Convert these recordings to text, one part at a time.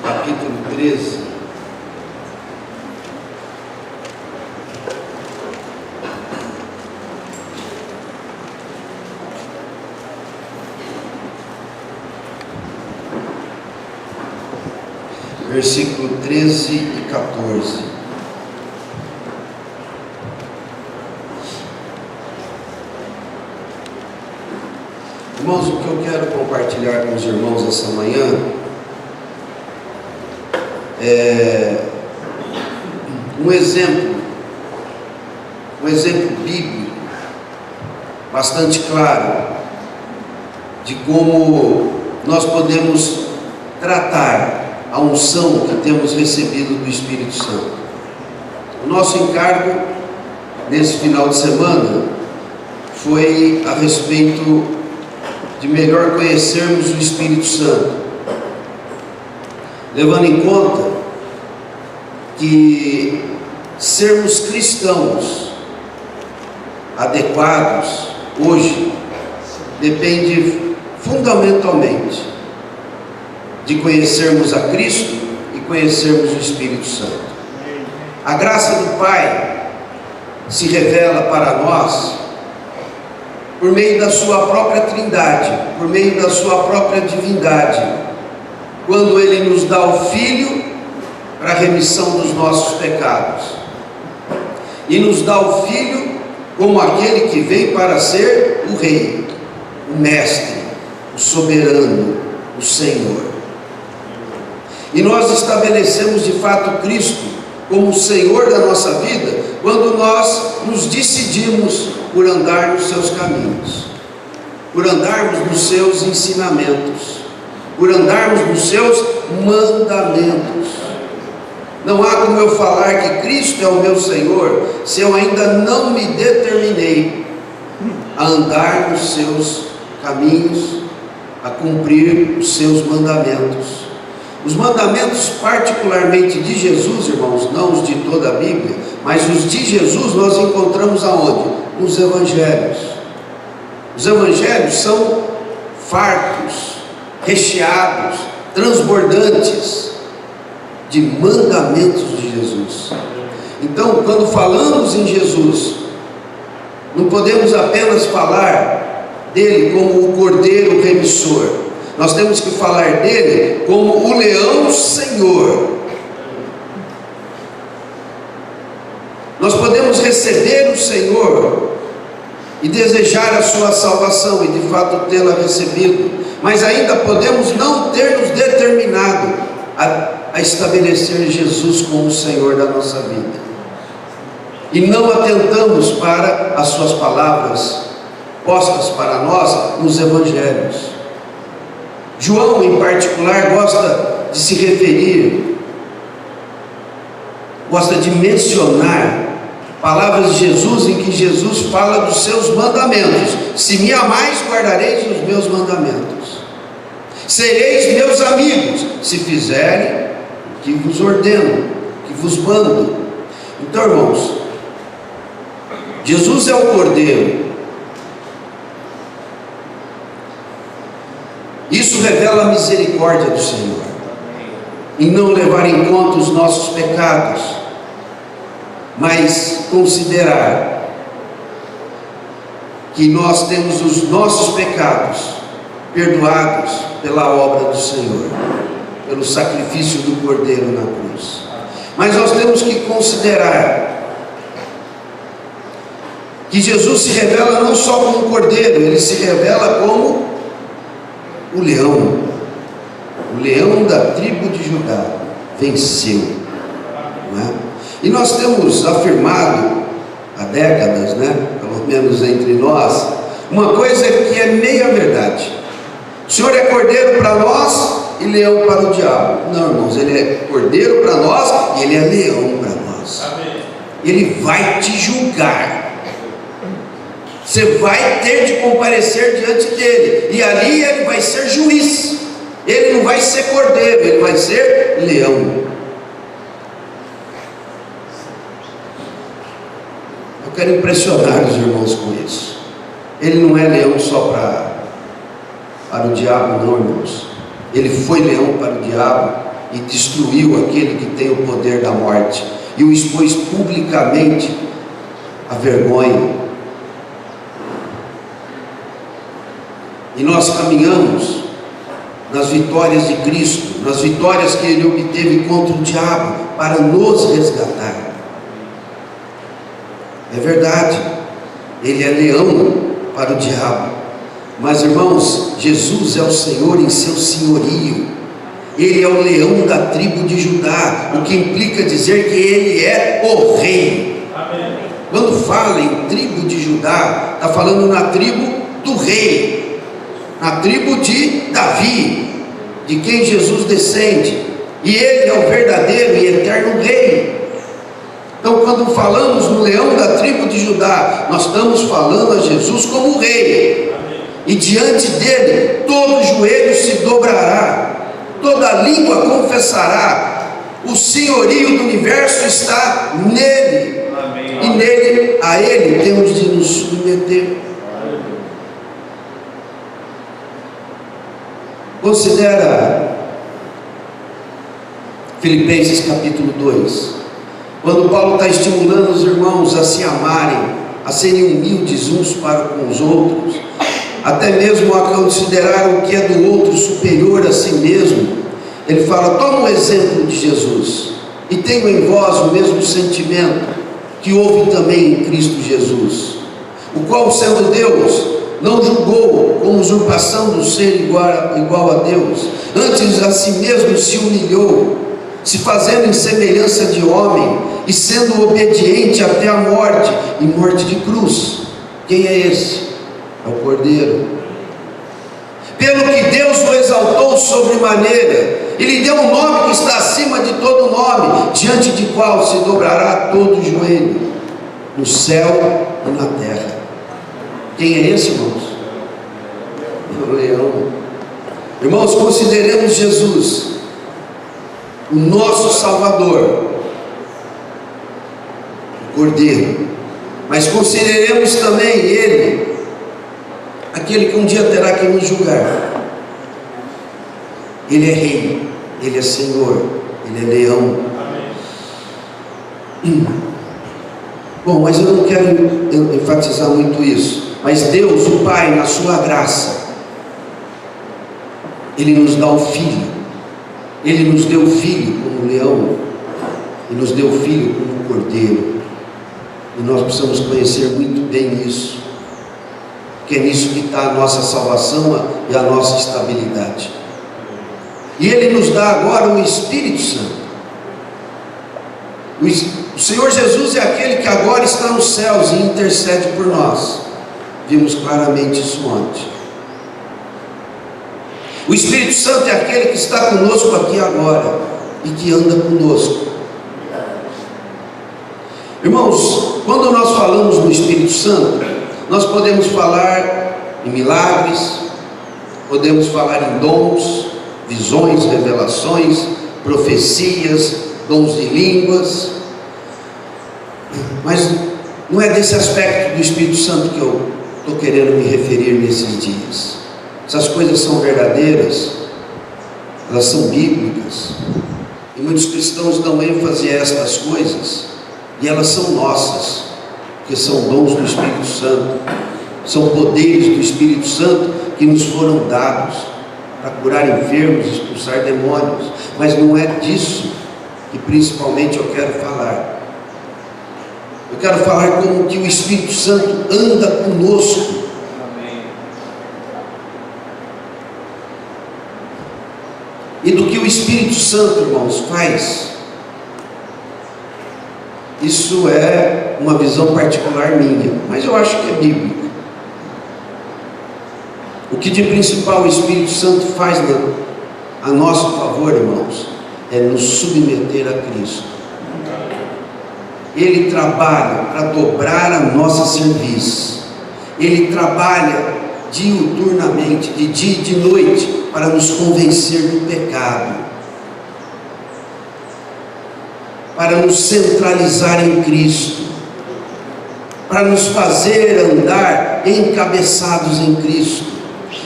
capítulo 13. Versículo 13 e 14. Irmãos, o que eu quero compartilhar com os irmãos essa manhã é um exemplo bíblico bastante claro de como nós podemos tratar a unção que temos recebido do Espírito Santo. O nosso encargo nesse final de semana foi a respeito de melhor conhecermos o Espírito Santo, levando em conta que sermos cristãos adequados hoje depende fundamentalmente de conhecermos a Cristo e conhecermos o Espírito Santo. A graça do Pai se revela para nós por meio da sua própria trindade, por meio da sua própria divindade, quando Ele nos dá o Filho para a remissão dos nossos pecados, e nos dá o Filho como aquele que veio para ser o Rei, o Mestre, o Soberano, o Senhor. E nós estabelecemos de fato Cristo como o Senhor da nossa vida quando nós nos decidimos por andar nos seus caminhos, por andarmos nos seus ensinamentos, por andarmos nos seus mandamentos. Não há como eu falar que Cristo é o meu Senhor se eu ainda não me determinei a andar nos seus caminhos, a cumprir os seus mandamentos. Os mandamentos particularmente de Jesus, irmãos, não os de toda a Bíblia, mas os de Jesus nós encontramos aonde? Nos Evangelhos. Os Evangelhos são fartos, recheados, transbordantes de mandamentos de Jesus. Então, quando falamos em Jesus, não podemos apenas falar dele como o Cordeiro remissor. Nós temos que falar dele como o leão Senhor. Nós podemos receber o Senhor e desejar a sua salvação e de fato tê-la recebido, mas ainda podemos não ter nos determinado a estabelecer Jesus como o Senhor da nossa vida, e não atentamos para as suas palavras postas para nós nos Evangelhos. João, em particular, gosta de se referir, gosta de mencionar palavras de Jesus em que Jesus fala dos seus mandamentos. Se me amais, guardareis os meus mandamentos. Sereis meus amigos, se fizerem o que vos ordeno, o que vos mando. Então, irmãos, Jesus é o Cordeiro. Isso revela a misericórdia do Senhor, em não levar em conta os nossos pecados, mas considerar que nós temos os nossos pecados perdoados pela obra do Senhor, pelo sacrifício do Cordeiro na cruz. Mas nós temos que considerar que Jesus se revela não só como um Cordeiro, Ele se revela como o leão da tribo de Judá, venceu, não é? E nós temos afirmado há décadas, pelo menos entre nós, uma coisa que é meia verdade: o Senhor é cordeiro para nós e leão para o diabo. Não, irmãos, Ele é cordeiro para nós e Ele é leão para nós. Ele vai te julgar. Você vai ter de comparecer diante dele, e ali ele vai ser juiz. Ele não vai ser cordeiro, ele vai ser leão. Eu quero impressionar os irmãos com isso. Ele não é leão só para o diabo, não, irmãos. Ele foi leão para o diabo e destruiu aquele que tem o poder da morte, e o expôs publicamente à vergonha. E nós caminhamos nas vitórias de Cristo, nas vitórias que Ele obteve contra o diabo, para nos resgatar. É verdade, Ele é leão para o diabo, mas irmãos, Jesus é o Senhor em seu senhorio. Ele é o leão da tribo de Judá, o que implica dizer que Ele é o rei. Amém. Quando fala em tribo de Judá, está falando na tribo do rei, na tribo de Davi, de quem Jesus descende, e Ele é o verdadeiro e eterno rei. Então, quando falamos no leão da tribo de Judá, nós estamos falando a Jesus como rei. Amém. E diante dele todo joelho se dobrará, toda língua confessará. O senhorio do universo está nele. Amém. E nele, a Ele temos de nos submeter. Considera Filipenses capítulo 2, quando Paulo está estimulando os irmãos a se amarem, a serem humildes uns para com os outros, até mesmo a considerar o que é do outro superior a si mesmo. Ele fala: toma o exemplo de Jesus, e tenha em vós o mesmo sentimento que houve também em Cristo Jesus, o qual, sendo Deus, não julgou como usurpação do ser igual a Deus, antes a si mesmo se humilhou, se fazendo em semelhança de homem, e sendo obediente até a morte, e morte de cruz. Quem é esse? É o Cordeiro. Pelo que Deus o exaltou sobremaneira, e lhe deu um nome que está acima de todo nome, diante de qual se dobrará todo o joelho, no céu e na terra. Quem é esse, irmãos? É o leão. Irmãos, consideremos Jesus o nosso Salvador, o Cordeiro, mas consideremos também Ele, aquele que um dia terá que nos julgar. Ele é Rei, Ele é Senhor, Ele é leão. Bom, mas eu não quero enfatizar muito isso. Mas Deus, o Pai, na sua graça, Ele nos dá o Filho. Ele nos deu o Filho como leão, e nos deu o Filho como Cordeiro. E nós precisamos conhecer muito bem isso, porque é nisso que está a nossa salvação e a nossa estabilidade. E Ele nos dá agora o Espírito Santo. O Senhor Jesus é aquele que agora está nos céus e intercede por nós. Vimos claramente isso ontem. O Espírito Santo é aquele que está conosco aqui agora e que anda conosco. Irmãos, quando nós falamos no Espírito Santo, nós podemos falar em milagres, podemos falar em dons, visões, revelações, profecias, dons de línguas, mas não é desse aspecto do Espírito Santo que eu estou querendo me referir nesses dias. Essas coisas são verdadeiras, elas são bíblicas, e muitos cristãos dão ênfase a estas coisas, e elas são nossas, porque são dons do Espírito Santo, são poderes do Espírito Santo que nos foram dados para curar enfermos, expulsar demônios, mas não é disso que principalmente eu quero falar. Eu quero falar como que o Espírito Santo anda conosco. Amém. E do que o Espírito Santo, irmãos, faz. Isso é uma visão particular minha, mas eu acho que é bíblica. O que de principal o Espírito Santo faz a nosso favor, irmãos, é nos submeter a Cristo. Ele trabalha para dobrar a nossa serviço. Ele trabalha diuturnamente, de dia e de noite, para nos convencer do pecado, para nos centralizar em Cristo, para nos fazer andar encabeçados em Cristo.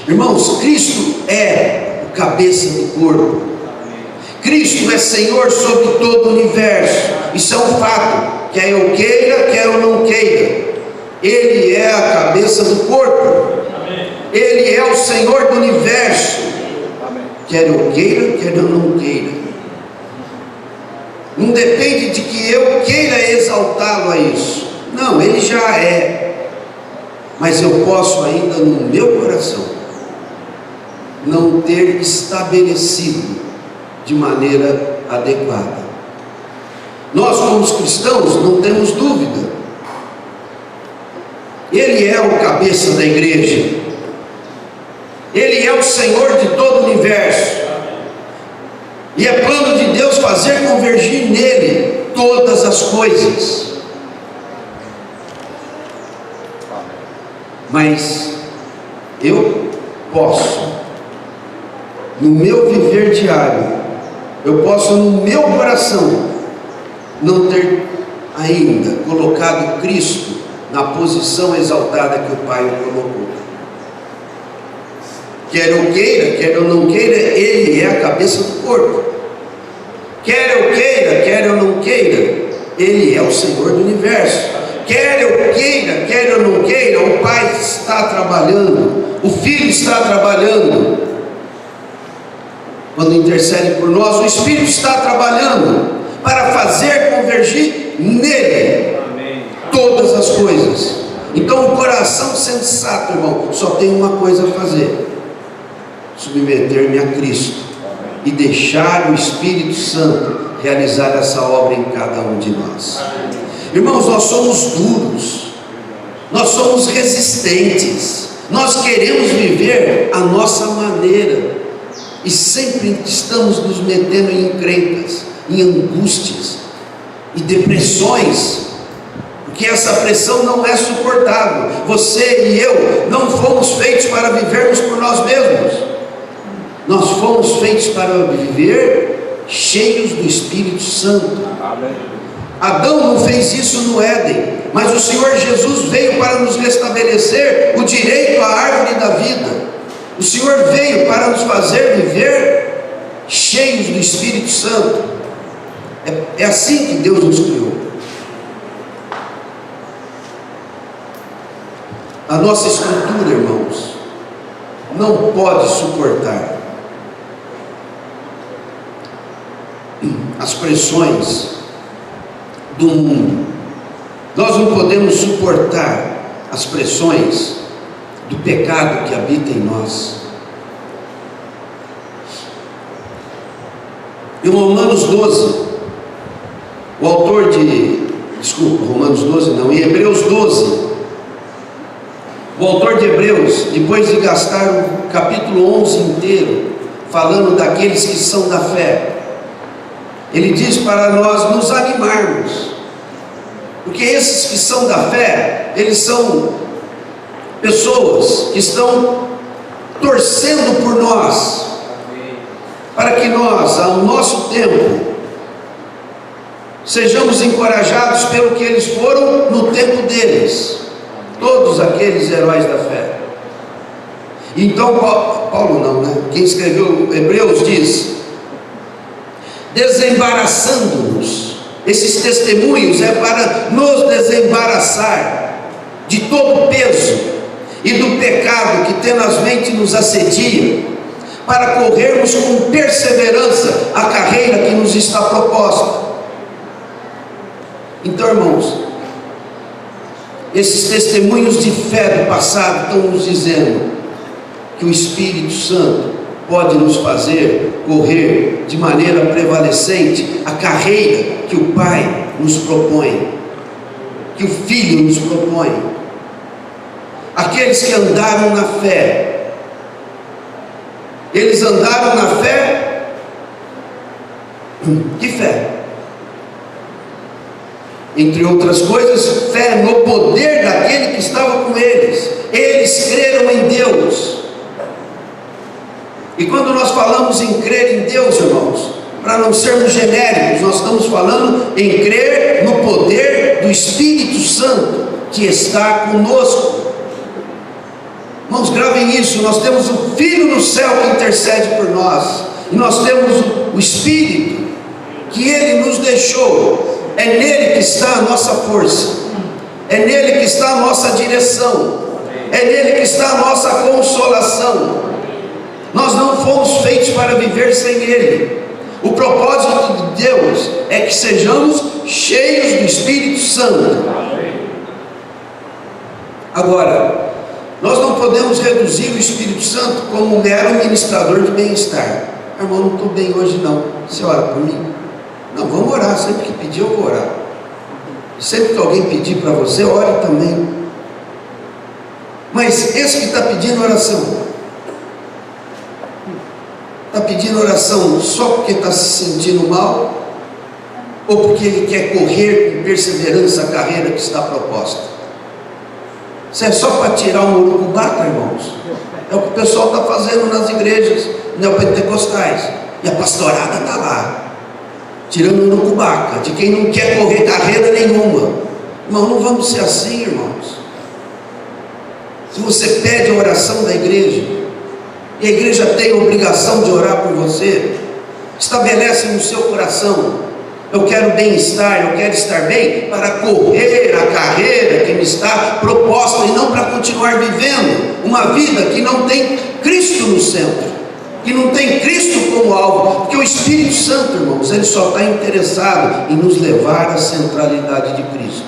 Irmãos, Cristo é o cabeça do corpo. Cristo é Senhor sobre todo o universo. Isso é um fato, quer eu queira, quer eu não queira. Ele é a cabeça do corpo. Ele é o Senhor do universo. Quer eu queira, quer eu não queira. Não depende de que eu queira exaltá-lo a isso. Não, ele já é. Mas eu posso ainda no meu coração não ter estabelecido de maneira adequada. Nós, como cristãos, não temos dúvida. Ele é o cabeça da igreja. Ele é o Senhor de todo o universo. E é plano de Deus fazer convergir nele todas as coisas. Mas eu posso, no meu viver diário, eu posso no meu coração não ter ainda colocado Cristo na posição exaltada que o Pai o colocou. Quer eu queira, quer eu não queira, Ele é a cabeça do corpo. Quer eu queira, quer eu não queira, Ele é o Senhor do universo. Quer eu queira, quer eu não queira, o Pai está trabalhando, o Filho está trabalhando. Quando intercede por nós, o Espírito está trabalhando para fazer convergir nele todas as coisas. Então o coração sensato, irmão, só tem uma coisa a fazer: submeter-me a Cristo e deixar o Espírito Santo realizar essa obra em cada um de nós. Irmãos, nós somos duros, nós somos resistentes, nós queremos viver a nossa maneira e sempre estamos nos metendo em encrencas, em angústias e depressões, porque essa pressão não é suportável. Você e eu não fomos feitos para vivermos por nós mesmos. Nós fomos feitos para viver cheios do Espírito Santo. Amém. Adão não fez isso no Éden, mas o Senhor Jesus veio para nos restabelecer o direito à árvore da vida. O Senhor veio para nos fazer viver cheios do Espírito Santo. É assim que Deus nos criou. A nossa estrutura, irmãos, não pode suportar as pressões do mundo. Nós não podemos suportar as pressões do pecado que habita em nós. Em Romanos 12, o autor de, Romanos 12 não, em Hebreus 12, o autor de Hebreus, depois de gastar o capítulo 11 inteiro falando daqueles que são da fé, ele diz para nós nos animarmos, porque esses que são da fé, eles são pessoas que estão torcendo por nós, para que nós, ao nosso tempo, sejamos encorajados pelo que eles foram no tempo deles, todos aqueles heróis da fé. Então Paulo não, né? Quem escreveu Hebreus diz: desembaraçando-nos. Esses testemunhos é para nos desembaraçar de todo o peso e do pecado que tenazmente nos assedia, para corrermos com perseverança a carreira que nos está proposta. Então, irmãos, esses testemunhos de fé do passado estão nos dizendo que o Espírito Santo pode nos fazer correr de maneira prevalecente a carreira que o Pai nos propõe, que o Filho nos propõe. Aqueles que andaram na fé, eles andaram na fé. Que fé? Entre outras coisas, fé no poder daquele que estava com eles. Eles creram em Deus. E quando nós falamos em crer em Deus, irmãos, para não sermos genéricos, nós estamos falando em crer no poder do Espírito Santo que está conosco. Irmãos, gravem isso: nós temos o Filho no céu que intercede por nós. E nós temos o Espírito que Ele nos deixou. É nele que está a nossa força, é nele que está a nossa direção, é nele que está a nossa consolação. Nós não fomos feitos para viver sem Ele. O propósito de Deus é que sejamos cheios do Espírito Santo. Agora, nós não podemos reduzir o Espírito Santo como um mero ministrador de bem-estar. Irmão, não estou bem hoje não, você ora por mim? Não, vamos orar, sempre que pedir eu vou orar. Sempre que alguém pedir para você, ore também. Mas esse que está pedindo oração, está pedindo oração só porque está se sentindo mal, ou porque ele quer correr com perseverança a carreira que está proposta? Isso é só para tirar um urucubaca, irmãos? É o que o pessoal está fazendo nas igrejas neopentecostais, e a pastorada está lá tirando um urucubaca de quem não quer correr carreira nenhuma. Irmão, não vamos ser assim, irmãos. Se você pede a oração da igreja, e a igreja tem a obrigação de orar por você, estabelece no seu coração: eu quero bem-estar, eu quero estar bem para correr a carreira que me está proposta, e não para continuar vivendo uma vida que não tem Cristo no centro, que não tem Cristo como alvo. Porque o Espírito Santo, irmãos, ele só está interessado em nos levar à centralidade de Cristo.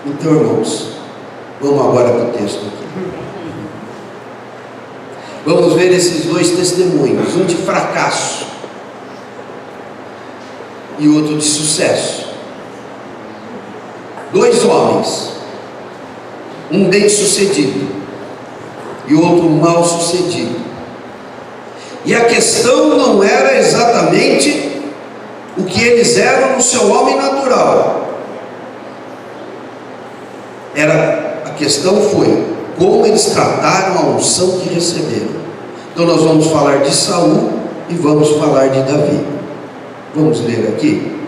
Então, irmãos, vamos agora para o texto aqui. Vamos ver esses dois testemunhos, um de fracasso e outro de sucesso. Dois homens, um bem sucedido e outro mal sucedido. E a questão não era exatamente o que eles eram no seu homem natural. A questão foi como eles trataram a unção que receberam. Então nós vamos falar de Saul e vamos falar de Davi. Vamos ler aqui.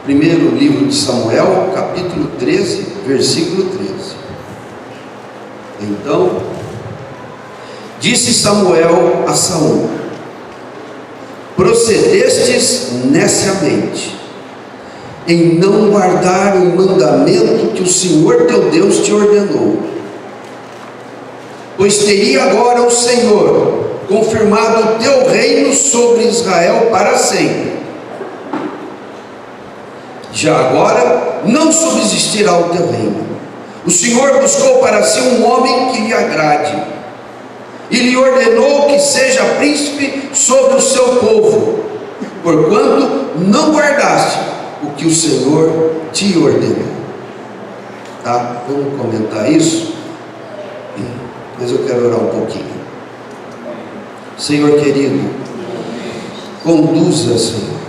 Primeiro livro de Samuel, capítulo 13, versículo 13. Então, disse Samuel a Saul: procedestes neciamente em não guardar o mandamento que o Senhor teu Deus te ordenou, pois teria agora o Senhor confirmado o teu reino sobre Israel para sempre. Já agora não subsistirá o teu reino. O Senhor buscou para si um homem que lhe agrade, e lhe ordenou que seja príncipe sobre o seu povo, porquanto não guardaste o que o Senhor te ordenou. Tá? Vamos comentar isso, mas eu quero orar um pouquinho. Senhor querido, conduza, Senhor,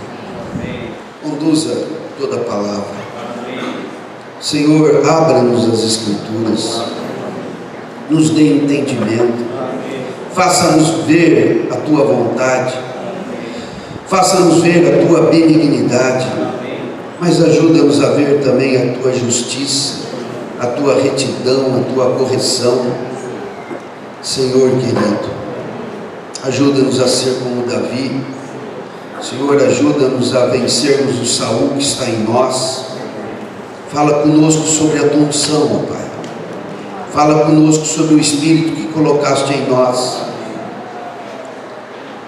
conduza toda a palavra. Senhor, abra-nos as Escrituras, nos dê entendimento, faça-nos ver a tua vontade, faça-nos ver a tua benignidade, mas ajuda-nos a ver também a tua justiça, a tua retidão, a tua correção. Senhor querido, ajuda-nos a ser como Davi. Senhor, ajuda-nos a vencermos o Saul que está em nós. Fala conosco sobre a tua unção, ó Pai. Fala conosco sobre o Espírito que colocaste em nós.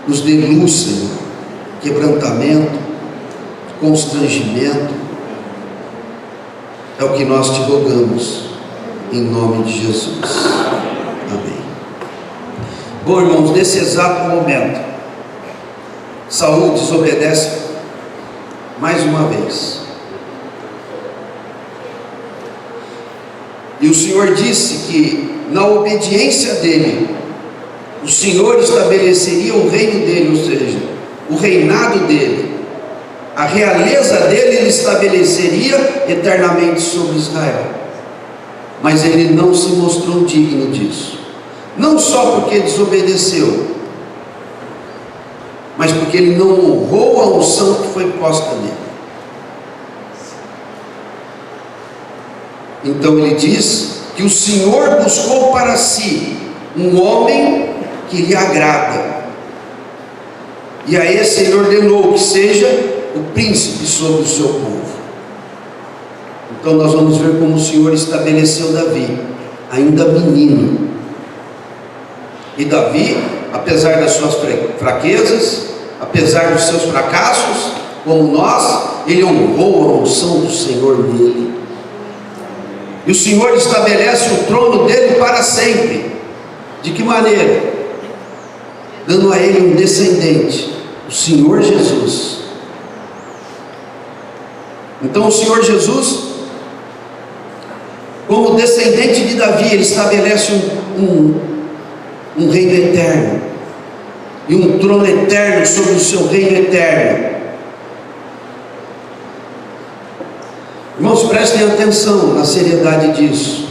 Nos dê luz, Senhor, quebrantamento, constrangimento. É o que nós te rogamos, em nome de Jesus. Amém. Bom, irmãos, nesse exato momento, Saul desobedece mais uma vez. E o Senhor disse que na obediência dele, o Senhor estabeleceria o reino dele, ou seja, o reinado dele, a realeza dele ele estabeleceria eternamente sobre Israel. Mas ele não se mostrou digno disso, não só porque desobedeceu, mas porque ele não honrou a unção que foi posta nele. Então ele diz que o Senhor buscou para si um homem que lhe agrada, e a esse ele ordenou que seja o príncipe sobre o seu povo. Então nós vamos ver como o Senhor estabeleceu Davi, ainda menino. E Davi, apesar das suas fraquezas, apesar dos seus fracassos, como nós, ele honrou a unção do Senhor nele. E o Senhor estabelece o trono dele para sempre. De que maneira? Dando a ele um descendente, o Senhor Jesus. Então o Senhor Jesus, como descendente de Davi, ele estabelece um reino eterno, e um trono eterno sobre o seu reino eterno. Irmãos, prestem atenção na seriedade disso.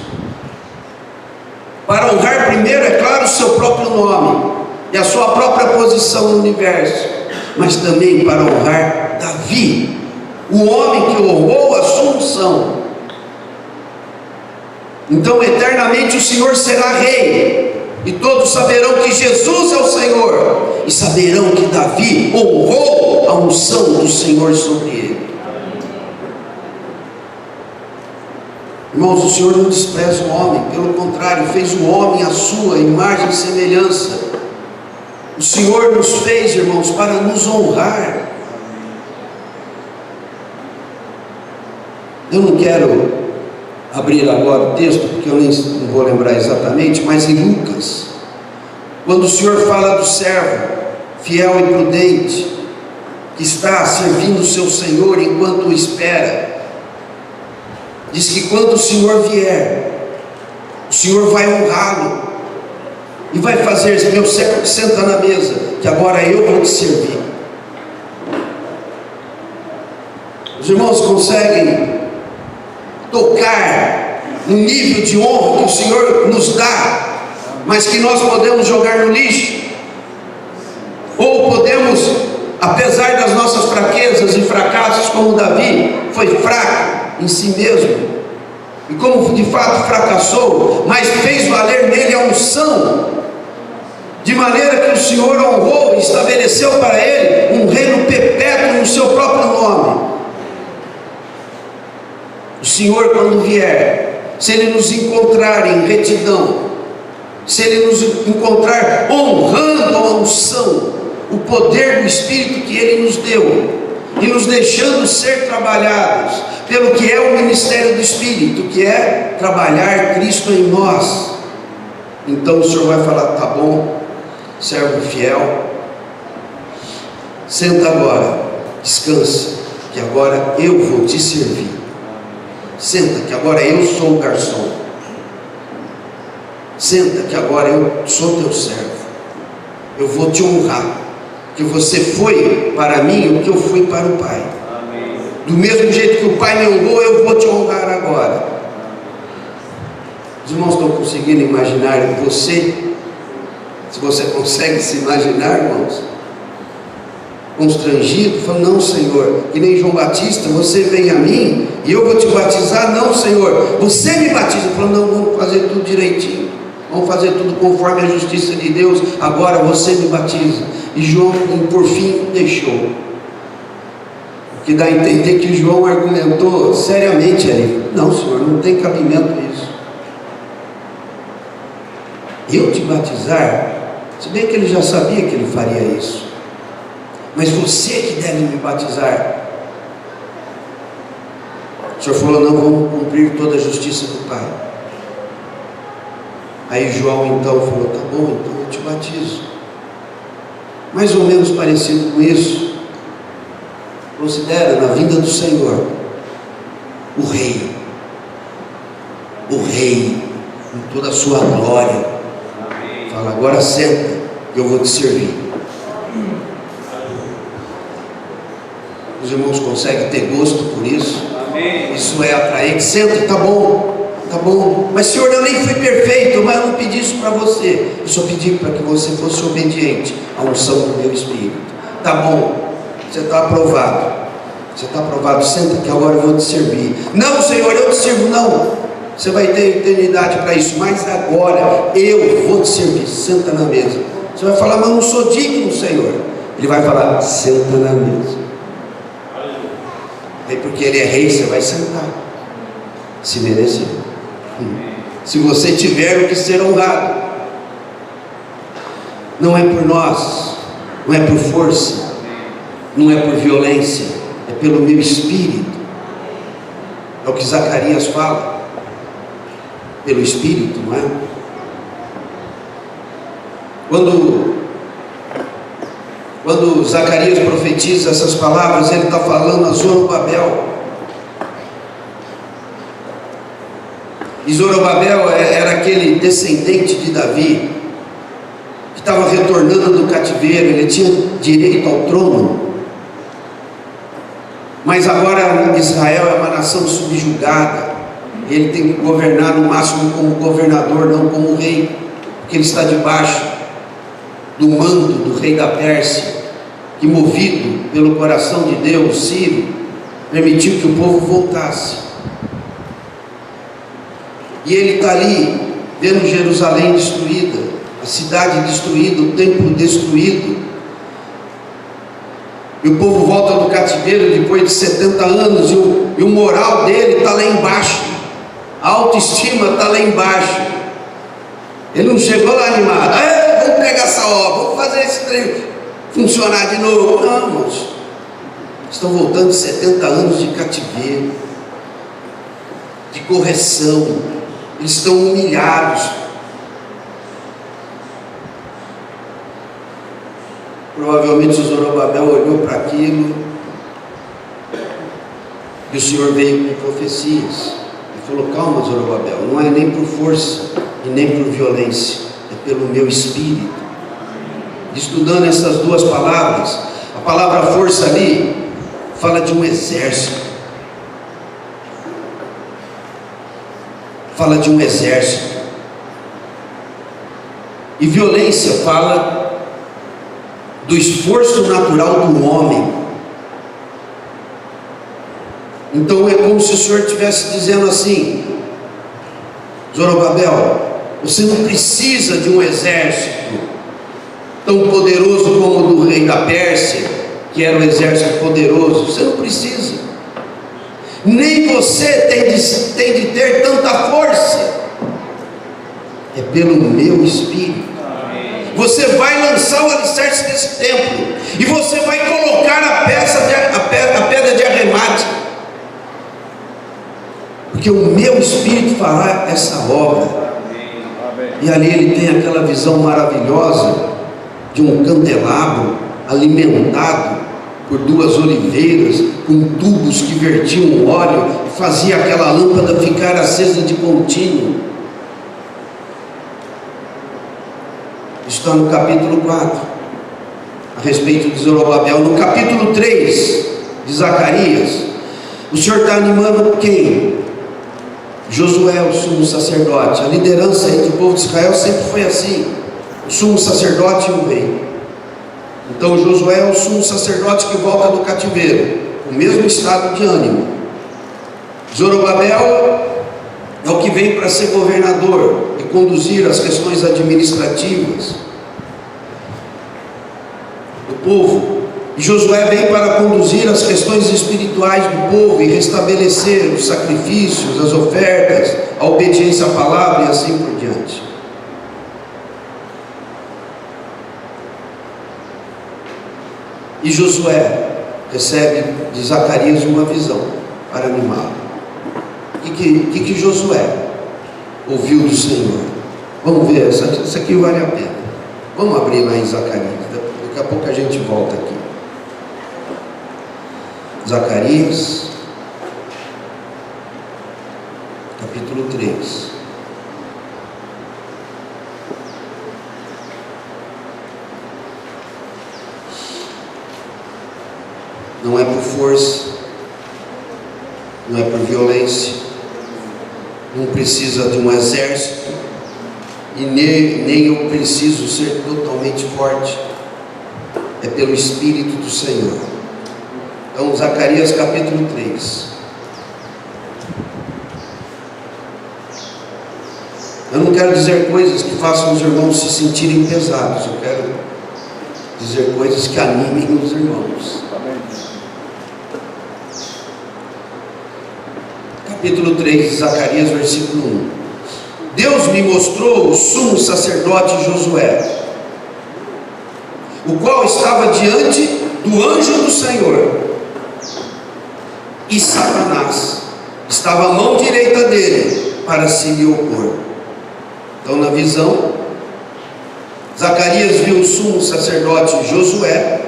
Para honrar primeiro, é claro, o seu próprio nome e a sua própria posição no universo, mas também para honrar Davi, o homem que honrou a sua unção. Então eternamente o Senhor será rei, e todos saberão que Jesus é o Senhor, e saberão que Davi honrou a unção do Senhor sobre ele. Irmãos, o Senhor não despreza o homem, pelo contrário, fez o homem à sua imagem e semelhança. O Senhor nos fez, irmãos, para nos honrar. Eu não quero abrir agora o texto, porque eu não vou lembrar exatamente, mas em Lucas, quando o Senhor fala do servo fiel e prudente, que está servindo o seu Senhor enquanto o espera, diz que quando o Senhor vier, o Senhor vai honrá-lo, e vai fazer: meu servo, senta na mesa, que agora eu vou te servir. Os irmãos conseguem tocar no nível de honra que o Senhor nos dá, mas que nós podemos jogar no lixo? Ou podemos, apesar das nossas fraquezas e fracassos, como Davi foi fraco em si mesmo, e como de fato fracassou, mas fez valer nele a unção, de maneira que o Senhor honrou e estabeleceu para ele um reino perpétuo no seu próprio nome. O Senhor, quando vier, se ele nos encontrar em retidão, se ele nos encontrar honrando a unção, o poder do Espírito que ele nos deu, e nos deixando ser trabalhados pelo que é o ministério do Espírito, que é trabalhar Cristo em nós, então o Senhor vai falar: tá bom, servo fiel, senta agora, descansa, que agora eu vou te servir. Senta, que agora eu sou o garçom. Senta, que agora eu sou teu servo. Eu vou te honrar, que você foi para mim o que eu fui para o Pai. Amém. Do mesmo jeito que o Pai me honrou, eu vou te honrar agora. Os irmãos estão conseguindo imaginar você? Se você consegue se imaginar, irmãos, constrangido, falando: não, Senhor, que nem João Batista, você vem a mim e eu vou te batizar. Não, Senhor, você me batiza. Falando: não, vamos fazer tudo direitinho, vamos fazer tudo conforme a justiça de Deus, agora você me batiza. E João, por fim, deixou. O que dá a entender que João argumentou seriamente ali: não, Senhor, não tem cabimento isso. Eu te batizar? Se bem que ele já sabia que ele faria isso. Mas você que deve me batizar. O Senhor falou: não, vamos cumprir toda a justiça do Pai. Aí João então falou: tá bom, então eu te batizo. Mais ou menos parecido com isso. Considera na vinda do Senhor o Rei em toda a sua glória. Fala: agora senta, eu vou te servir. Os irmãos conseguem ter gosto por isso? Amém. Isso é atraente. Senta, tá bom, tá bom. Mas Senhor, eu nem fui perfeito, mas eu não pedi isso para você. Eu só pedi para que você fosse obediente à unção do meu Espírito. Tá bom, você está aprovado. Você está aprovado, senta que agora eu vou te servir. Não, Senhor, eu te sirvo. Não, Você vai ter eternidade para isso, mas agora eu vou te servir. Senta na mesa. Você vai falar, mas eu não sou digno, Senhor. Ele vai falar, senta na mesa. Aí porque Ele é rei, você vai sentar. Se merecer. Se você tiver o que ser honrado. Não é por nós, não é por força, não é por violência, é pelo meu espírito. É o que Zacarias fala. Pelo espírito, não é? Quando Zacarias profetiza essas palavras, ele está falando a Zorobabel. E Zorobabel era aquele descendente de Davi, que estava retornando do cativeiro. Ele tinha direito ao trono, mas agora Israel é uma nação subjugada. Ele tem que governar no máximo como governador, não como rei, porque ele está debaixo do mando do rei da Pérsia, que, movido pelo coração de Deus, Ciro, permitiu que o povo voltasse. E ele está ali, vendo Jerusalém destruída, a cidade destruída, o templo destruído, e o povo volta do cativeiro depois de 70 anos, e o moral dele está lá embaixo, a autoestima está lá embaixo. Ele não chegou lá animado, vamos pegar essa obra, vamos fazer esse trem funcionar de novo. Não, irmãos, estão voltando de 70 anos de cativeiro, de correção. Eles estão humilhados. Provavelmente o Zorobabel olhou para aquilo, e o Senhor veio com profecias e falou, calma, Zorobabel, não é nem por força e nem por violência, é pelo meu espírito. Estudando essas duas palavras, a palavra força ali fala de um exército, fala de um exército, e violência fala do esforço natural do homem. Então é como se o Senhor estivesse dizendo assim, Zorobabel, você não precisa de um exército tão poderoso como o do rei da Pérsia, que era um exército poderoso. Você não precisa, nem você tem de ter tanta força. É pelo meu espírito. Você vai lançar o alicerce desse templo, e você vai colocar a pedra de arremate, porque o meu espírito fará essa obra. E ali ele tem aquela visão maravilhosa de um candelabro alimentado por duas oliveiras, com tubos que vertiam óleo, e fazia aquela lâmpada ficar acesa de contínuo. Está no capítulo 4, a respeito de Zorobabel. No capítulo 3 de Zacarias, o Senhor está animando quem? Josué, o sumo sacerdote. A liderança entre o povo de Israel sempre foi assim: o sumo sacerdote e o rei. Então Josué é o sumo sacerdote que volta do cativeiro, o mesmo estado de ânimo. Zorobabel é o que vem para ser governador e conduzir as questões administrativas do povo. E Josué vem para conduzir as questões espirituais do povo e restabelecer os sacrifícios, as ofertas, a obediência à palavra e assim por diante. E Josué recebe de Zacarias uma visão para animá-lo. O que Josué ouviu do Senhor? Vamos ver, isso aqui vale a pena. Vamos abrir lá em Zacarias, daqui a pouco a gente volta aqui. Zacarias, capítulo 3. Não é por força, não é por violência, não precisa de um exército, e nem eu preciso ser totalmente forte, é pelo Espírito do Senhor. Então, Zacarias capítulo 3. Eu não quero dizer coisas que façam os irmãos se sentirem pesados. Eu quero dizer coisas que animem os irmãos. Capítulo 3 de Zacarias, versículo 1. Deus me mostrou o sumo sacerdote Josué, o qual estava diante do anjo do Senhor, e Satanás estava à mão direita dele para se lhe opor. Então, na visão, Zacarias viu o sumo sacerdote Josué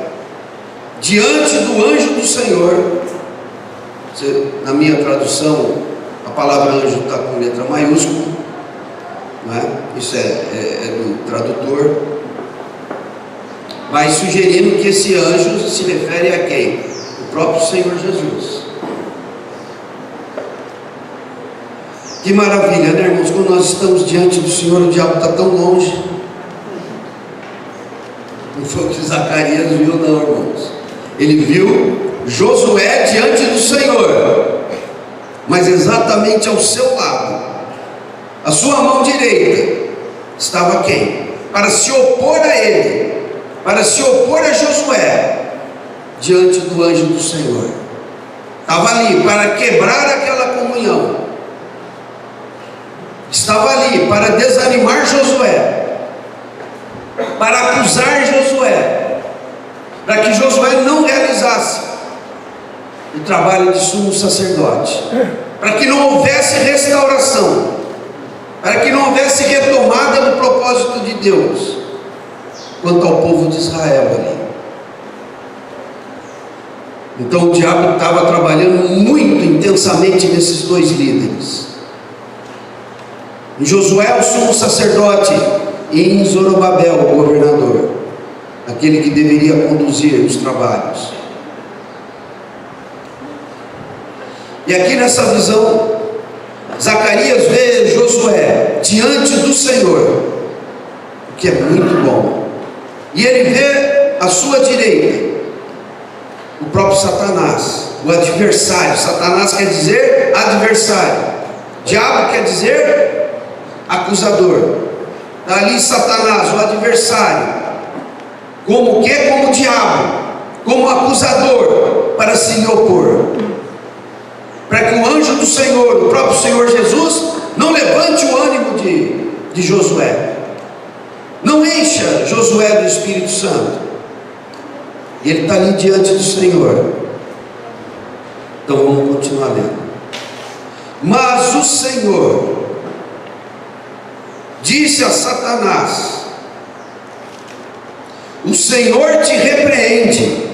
diante do anjo do Senhor. Na minha tradução, a palavra anjo está com letra maiúscula, não é? Isso é do tradutor, mas sugerindo que esse anjo se refere a quem? O próprio Senhor Jesus. Que maravilha, né, irmãos? Quando nós estamos diante do Senhor, o diabo está tão longe. Não foi o que Zacarias viu, não, irmãos. Ele viu Josué diante do Senhor, mas exatamente ao seu lado, a sua mão direita, estava quem? Para se opor a ele, para se opor a Josué, diante do anjo do Senhor. Estava ali para quebrar aquela comunhão, estava ali para desanimar Josué, para acusar Josué, para que Josué não realizasse o trabalho de sumo sacerdote, para que não houvesse restauração, para que não houvesse retomada do propósito de Deus quanto ao povo de Israel ali. Então o diabo estava trabalhando muito intensamente nesses dois líderes, em Josué, o sumo sacerdote, e em Zorobabel, o governador, aquele que deveria conduzir os trabalhos. E aqui nessa visão, Zacarias vê Josué diante do Senhor, o que é muito bom, e ele vê à sua direita o próprio Satanás, o adversário. Satanás quer dizer adversário, diabo quer dizer acusador. Está ali Satanás, o adversário, como o que? Como o diabo, como acusador, para se lhe opor, para que o anjo do Senhor, o próprio Senhor Jesus, não levante o ânimo de Josué, não encha Josué do Espírito Santo. E ele está ali diante do Senhor. Então vamos continuar lendo. Mas o Senhor disse a Satanás: o Senhor te repreende,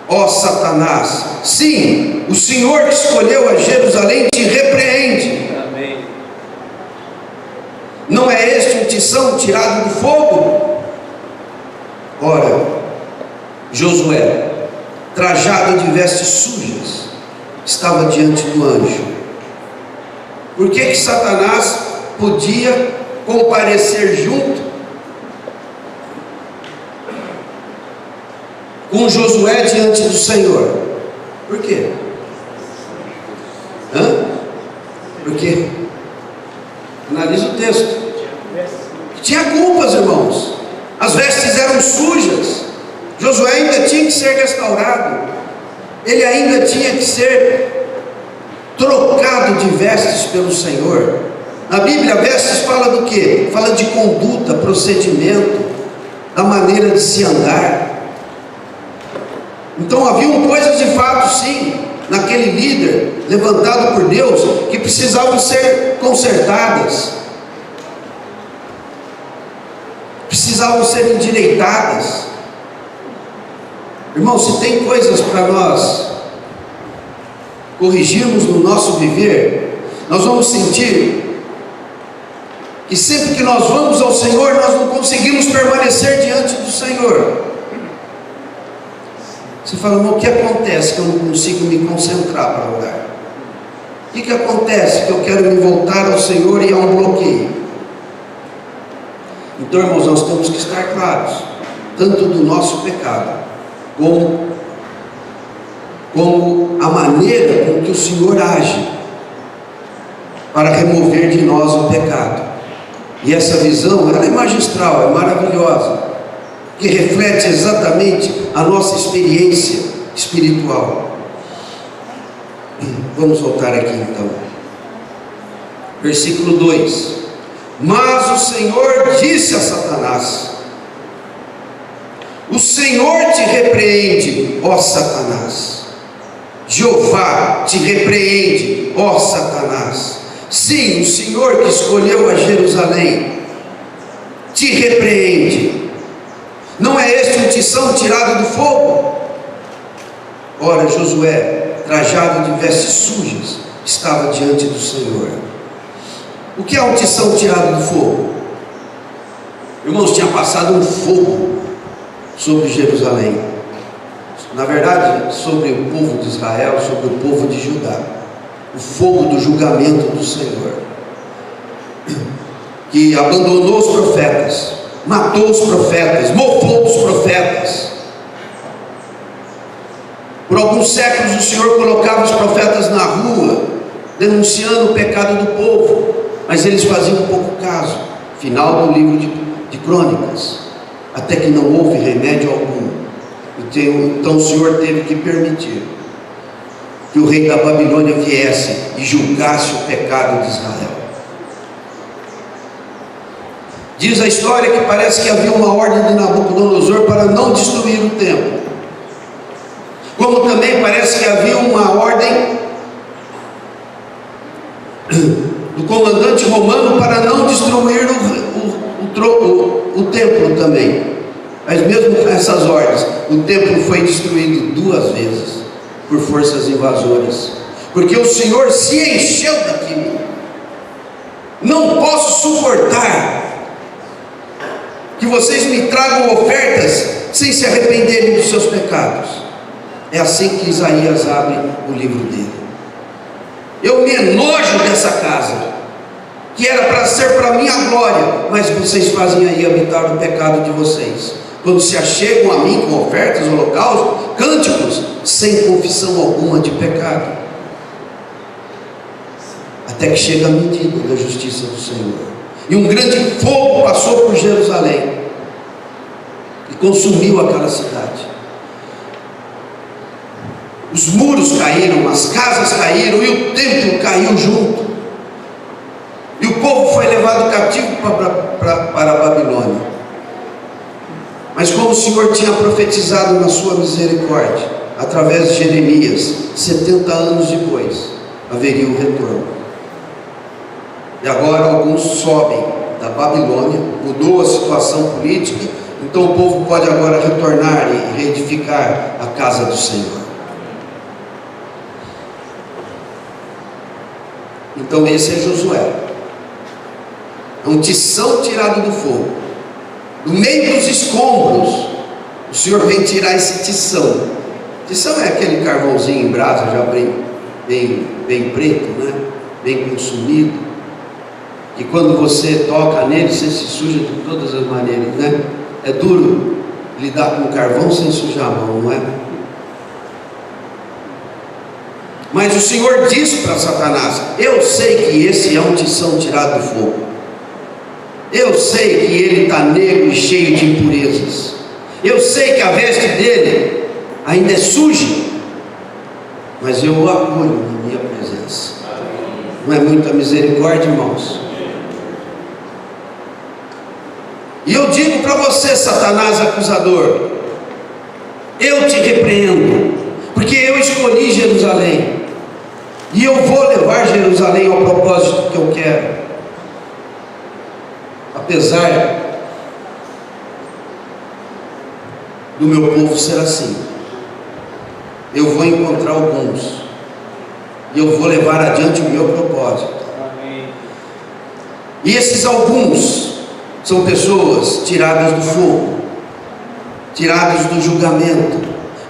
ó Satanás. Sim, o Senhor que escolheu a Jerusalém te repreende. Amém. Não é este um tição tirado do fogo? Ora, Josué, trajado de vestes sujas, estava diante do anjo. Por que Satanás podia comparecer junto com Josué diante do Senhor? Por quê? Por quê? Analisa o texto. Tinha culpas, irmãos. As vestes eram sujas. Josué ainda tinha que ser restaurado. Ele ainda tinha que ser trocado de vestes pelo Senhor. Na Bíblia, vestes fala do quê? Fala de conduta, procedimento, da maneira de se andar. Então haviam coisas de fato, sim, naquele líder levantado por Deus, que precisavam ser consertadas, precisavam ser endireitadas. Irmão, se tem coisas para nós corrigirmos no nosso viver, nós vamos sentir que sempre que nós vamos ao Senhor, nós não conseguimos permanecer diante do Senhor. Você fala: mas o que acontece que eu não consigo me concentrar para orar? O que acontece que eu quero me voltar ao Senhor e há um bloqueio? Então, irmãos, nós temos que estar claros, tanto do nosso pecado, como a maneira com que o Senhor age para remover de nós o pecado. E essa visão, ela é magistral, é maravilhosa, que reflete exatamente a nossa experiência espiritual. Vamos voltar aqui então. Versículo 2: Mas o Senhor disse a Satanás: O Senhor te repreende, ó Satanás. Jeová te repreende, ó Satanás. Sim, o Senhor que escolheu a Jerusalém te repreende. Não é este um tição tirado do fogo? Ora, Josué, trajado de vestes sujas, estava diante do Senhor. O que é um tição tirado do fogo? Irmãos, tinha passado um fogo sobre Jerusalém, na verdade sobre o povo de Israel, sobre o povo de Judá, o fogo do julgamento do Senhor, que abandonou os profetas, matou os profetas, mofou os profetas. Por alguns séculos o Senhor colocava os profetas na rua, denunciando o pecado do povo, mas eles faziam pouco caso. Final do livro de Crônicas, até que não houve remédio algum. Então o Senhor teve que permitir que o rei da Babilônia viesse e julgasse o pecado de Israel. Diz a história que parece que havia uma ordem de Nabucodonosor para não destruir o templo, como também parece que havia uma ordem do comandante romano para não destruir o templo também. Mas mesmo com essas ordens, o templo foi destruído 2 vezes por forças invasoras, porque o Senhor se encheu daquilo. Não posso suportar que vocês me tragam ofertas sem se arrependerem dos seus pecados. É assim que Isaías abre o livro dele. Eu me enojo dessa casa, que era para ser para minha glória, mas vocês fazem aí habitar o pecado de vocês, quando se achegam a mim com ofertas, holocaustos, cânticos, sem confissão alguma de pecado, até que chega a medida da justiça do Senhor, e um grande fogo passou por Jerusalém, e consumiu aquela cidade. Os muros caíram, as casas caíram, e o templo caiu junto, e o povo foi levado cativo para a Babilônia. Mas como o Senhor tinha profetizado na sua misericórdia, através de Jeremias, 70 anos depois, haveria o retorno. E agora alguns sobem da Babilônia, mudou a situação política, então o povo pode agora retornar e reedificar a casa do Senhor. Então esse é Josué, é um tição tirado do fogo. No meio dos escombros, o Senhor vem tirar esse tição. Tição é aquele carvãozinho em brasa, já bem preto, né? Bem consumido. E quando você toca nele, você se suja de todas as maneiras, né? É duro lidar com carvão sem sujar a mão, não é? Mas o Senhor disse para Satanás: eu sei que esse é um tição tirado do fogo. Eu sei que ele está negro e cheio de impurezas. Eu sei que a veste dele ainda é suja, mas eu o acolho na minha presença. Não é muita misericórdia, irmãos? E eu digo para você, Satanás acusador, eu te repreendo, porque eu escolhi Jerusalém, e eu vou levar Jerusalém ao propósito que eu quero. Apesar do meu povo ser assim, eu vou encontrar alguns, e eu vou levar adiante o meu propósito. Amém. E esses alguns são pessoas tiradas do fogo, tiradas do julgamento.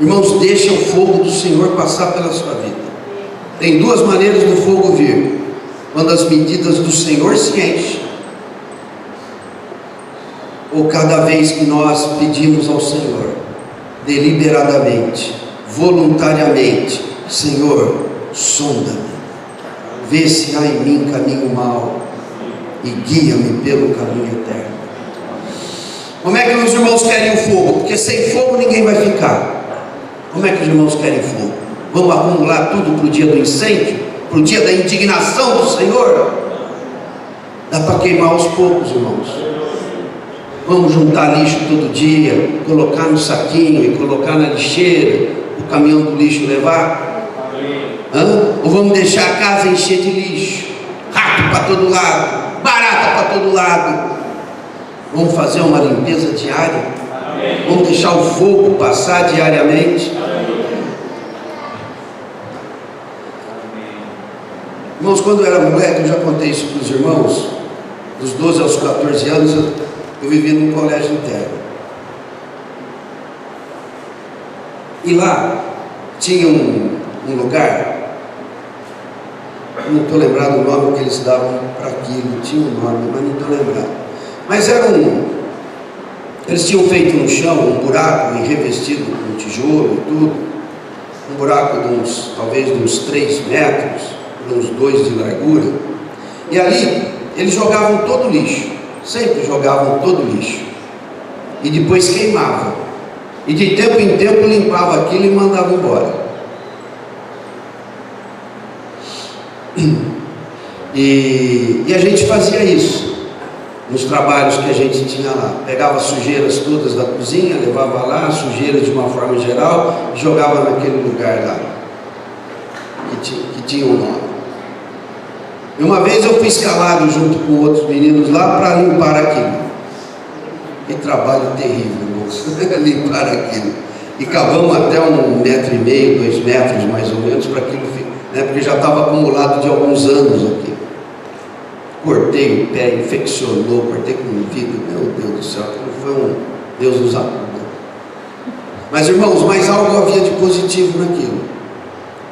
Irmãos, deixa o fogo do Senhor passar pela sua vida. Tem 2 maneiras do fogo vir: quando as medidas do Senhor se enchem, ou cada vez que nós pedimos ao Senhor, deliberadamente, voluntariamente: Senhor, sonda-me, vê se há em mim caminho mau e guia-me pelo caminho eterno. Como é que os irmãos querem o fogo? Porque sem fogo ninguém vai ficar. Como é que os irmãos querem fogo? Vamos acumular tudo para o dia do incêndio? Para o dia da indignação do Senhor? Dá para queimar aos poucos, irmãos. Vamos juntar lixo todo dia, colocar no saquinho e colocar na lixeira, o caminhão do lixo levar? Ou vamos deixar a casa encher de lixo, rato para todo lado, barata para todo lado? Vamos fazer uma limpeza diária? Vamos deixar o fogo passar diariamente? Irmãos, quando eu era moleque, eu já contei isso para os irmãos, dos 12 aos 14 anos, eu vivia num colégio interno. E lá tinha um lugar, eu não estou lembrado o nome que eles davam para aquilo, tinha um nome, mas não estou lembrado. Mas eles tinham feito no chão um buraco e revestido com tijolo e tudo, um buraco talvez de uns 3 metros, por uns 2 de largura, e ali eles jogavam todo o lixo, sempre jogavam todo o lixo, e depois queimavam, e de tempo em tempo limpavam aquilo e mandavam embora. E a gente fazia isso nos trabalhos que a gente tinha lá. Pegava as sujeiras todas da cozinha, levava lá, sujeiras de uma forma geral, e jogava naquele lugar lá que tinha um nome. E uma vez eu fui escalado junto com outros meninos lá para limpar aquilo. Que trabalho terrível, irmãos. Limpar aquilo. E cavamos até 1,5 metro, 2 metros mais ou menos, para aquilo, né, porque já estava acumulado de alguns anos aqui. Cortei o pé, infeccionou, cortei com o vidro, meu Deus do céu, aquilo foi Deus nos acuda. Mas irmãos, mais algo havia de positivo naquilo.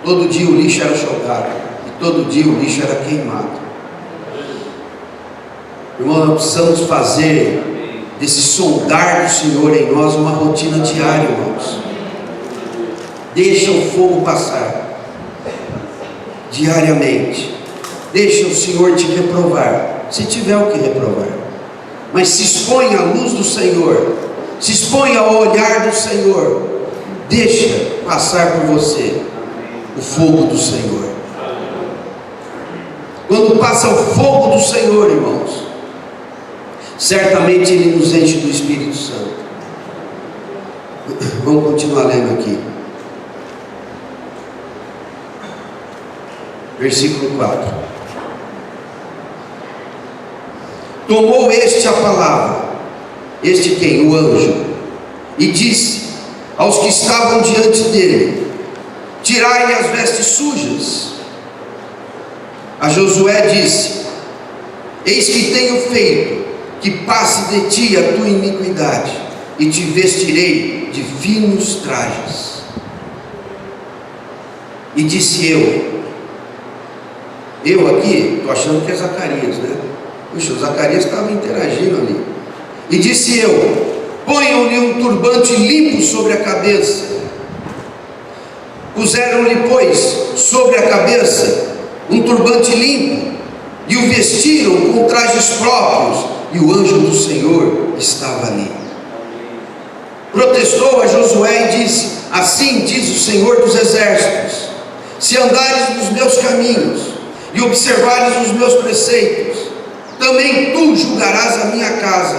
Todo dia o lixo era jogado, e todo dia o lixo era queimado. Irmãos, nós precisamos fazer desse sondar do Senhor em nós uma rotina diária, irmãos. Deixa o fogo passar diariamente. Deixa o Senhor te reprovar, se tiver o que reprovar, mas se expõe à luz do Senhor, se expõe ao olhar do Senhor. Deixa passar por você o fogo do Senhor. Quando passa o fogo do Senhor, irmãos, certamente Ele nos enche do Espírito Santo. Vamos continuar lendo aqui. Versículo 4. Tomou este a palavra, este quem? O anjo, e disse aos que estavam diante dele: tirai-lhe as vestes sujas. A Josué disse: eis que tenho feito que passe de ti a tua iniquidade, e te vestirei de finos trajes. E disse eu aqui, estou achando que é Zacarias, né? Puxa, o Zacarias estava interagindo ali. E disse eu: ponham-lhe um turbante limpo sobre a cabeça. Puseram-lhe, pois, sobre a cabeça um turbante limpo, e o vestiram com trajes próprios, e o anjo do Senhor estava ali. Protestou a Josué e disse: assim diz o Senhor dos exércitos: se andares nos meus caminhos e observares os meus preceitos, também tu julgarás a minha casa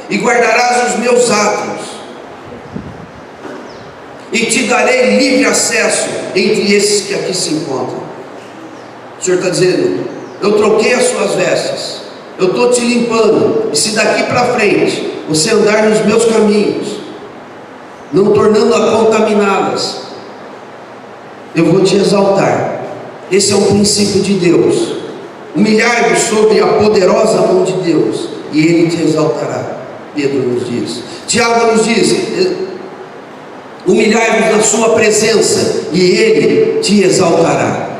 e guardarás os meus atos, e te darei livre acesso entre esses que aqui se encontram. O Senhor está dizendo: eu troquei as suas vestes, eu estou te limpando, e se daqui para frente você andar nos meus caminhos, não tornando-a contaminá-las, eu vou te exaltar. Esse é o princípio de Deus. Humilhai-vos sobre a poderosa mão de Deus, e Ele te exaltará. Pedro nos diz. Tiago nos diz: humilhai-vos na sua presença, e Ele te exaltará.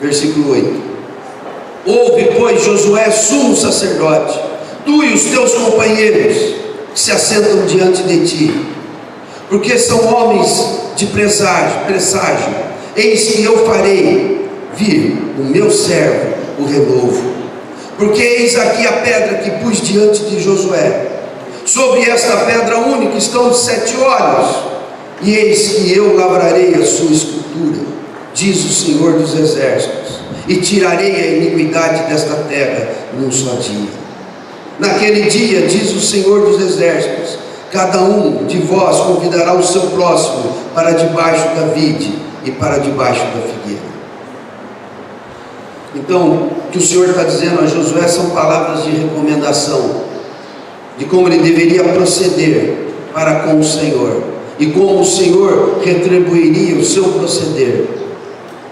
Versículo 8. Ouve, pois, Josué, sumo sacerdote, tu e os teus companheiros que se assentam diante de ti, porque são homens de presságio, eis que eu farei vir o meu servo, o renovo. Porque eis aqui a pedra que pus diante de Josué. Sobre esta pedra única estão os 7 olhos, e eis que eu lavrarei a sua escultura, diz o Senhor dos Exércitos, e tirarei a iniquidade desta terra num só dia. Naquele dia, diz o Senhor dos Exércitos, cada um de vós convidará o seu próximo para debaixo da vide e para debaixo da figueira. Então, o que o Senhor está dizendo a Josué são palavras de recomendação, de como ele deveria proceder para com o Senhor, e como o Senhor retribuiria o seu proceder,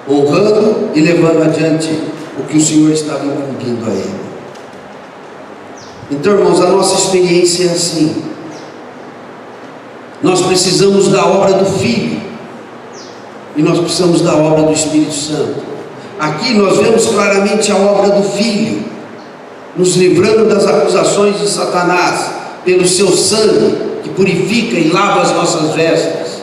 honrando e levando adiante o que o Senhor estava incumbindo a ele. Então, irmãos, a nossa experiência é assim. Nós precisamos da obra do Filho, e nós precisamos da obra do Espírito Santo. Aqui nós vemos claramente a obra do Filho, nos livrando das acusações de Satanás, pelo seu sangue, que purifica e lava as nossas vestes.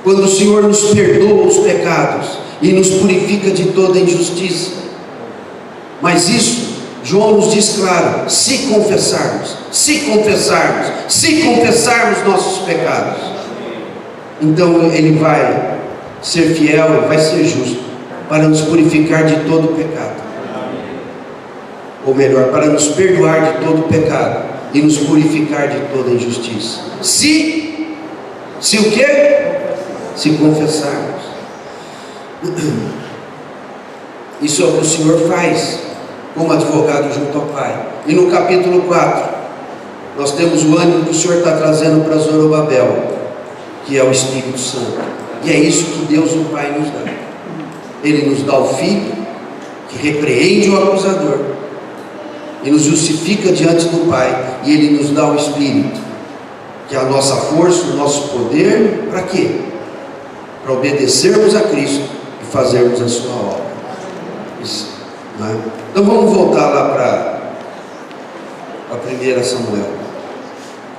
Quando o Senhor nos perdoa os pecados, e nos purifica de toda injustiça. Mas isso, João nos diz claro, se confessarmos nossos pecados, então Ele vai ser fiel, vai ser justo, para nos purificar de todo o pecado. Ou melhor, para nos perdoar de todo o pecado e nos purificar de toda injustiça. Se o quê? Se confessarmos. Isso é o que o Senhor faz como advogado junto ao Pai. E no capítulo 4, nós temos o ânimo que o Senhor está trazendo para Zorobabel, que é o Espírito Santo. E é isso que Deus o Pai nos dá. Ele nos dá o Filho, que repreende o acusador, e nos justifica diante do Pai, e Ele nos dá o Espírito, que é a nossa força, o nosso poder, para quê? Para obedecermos a Cristo e fazermos a sua obra. Isso, não é? Então vamos voltar lá para 1 Samuel.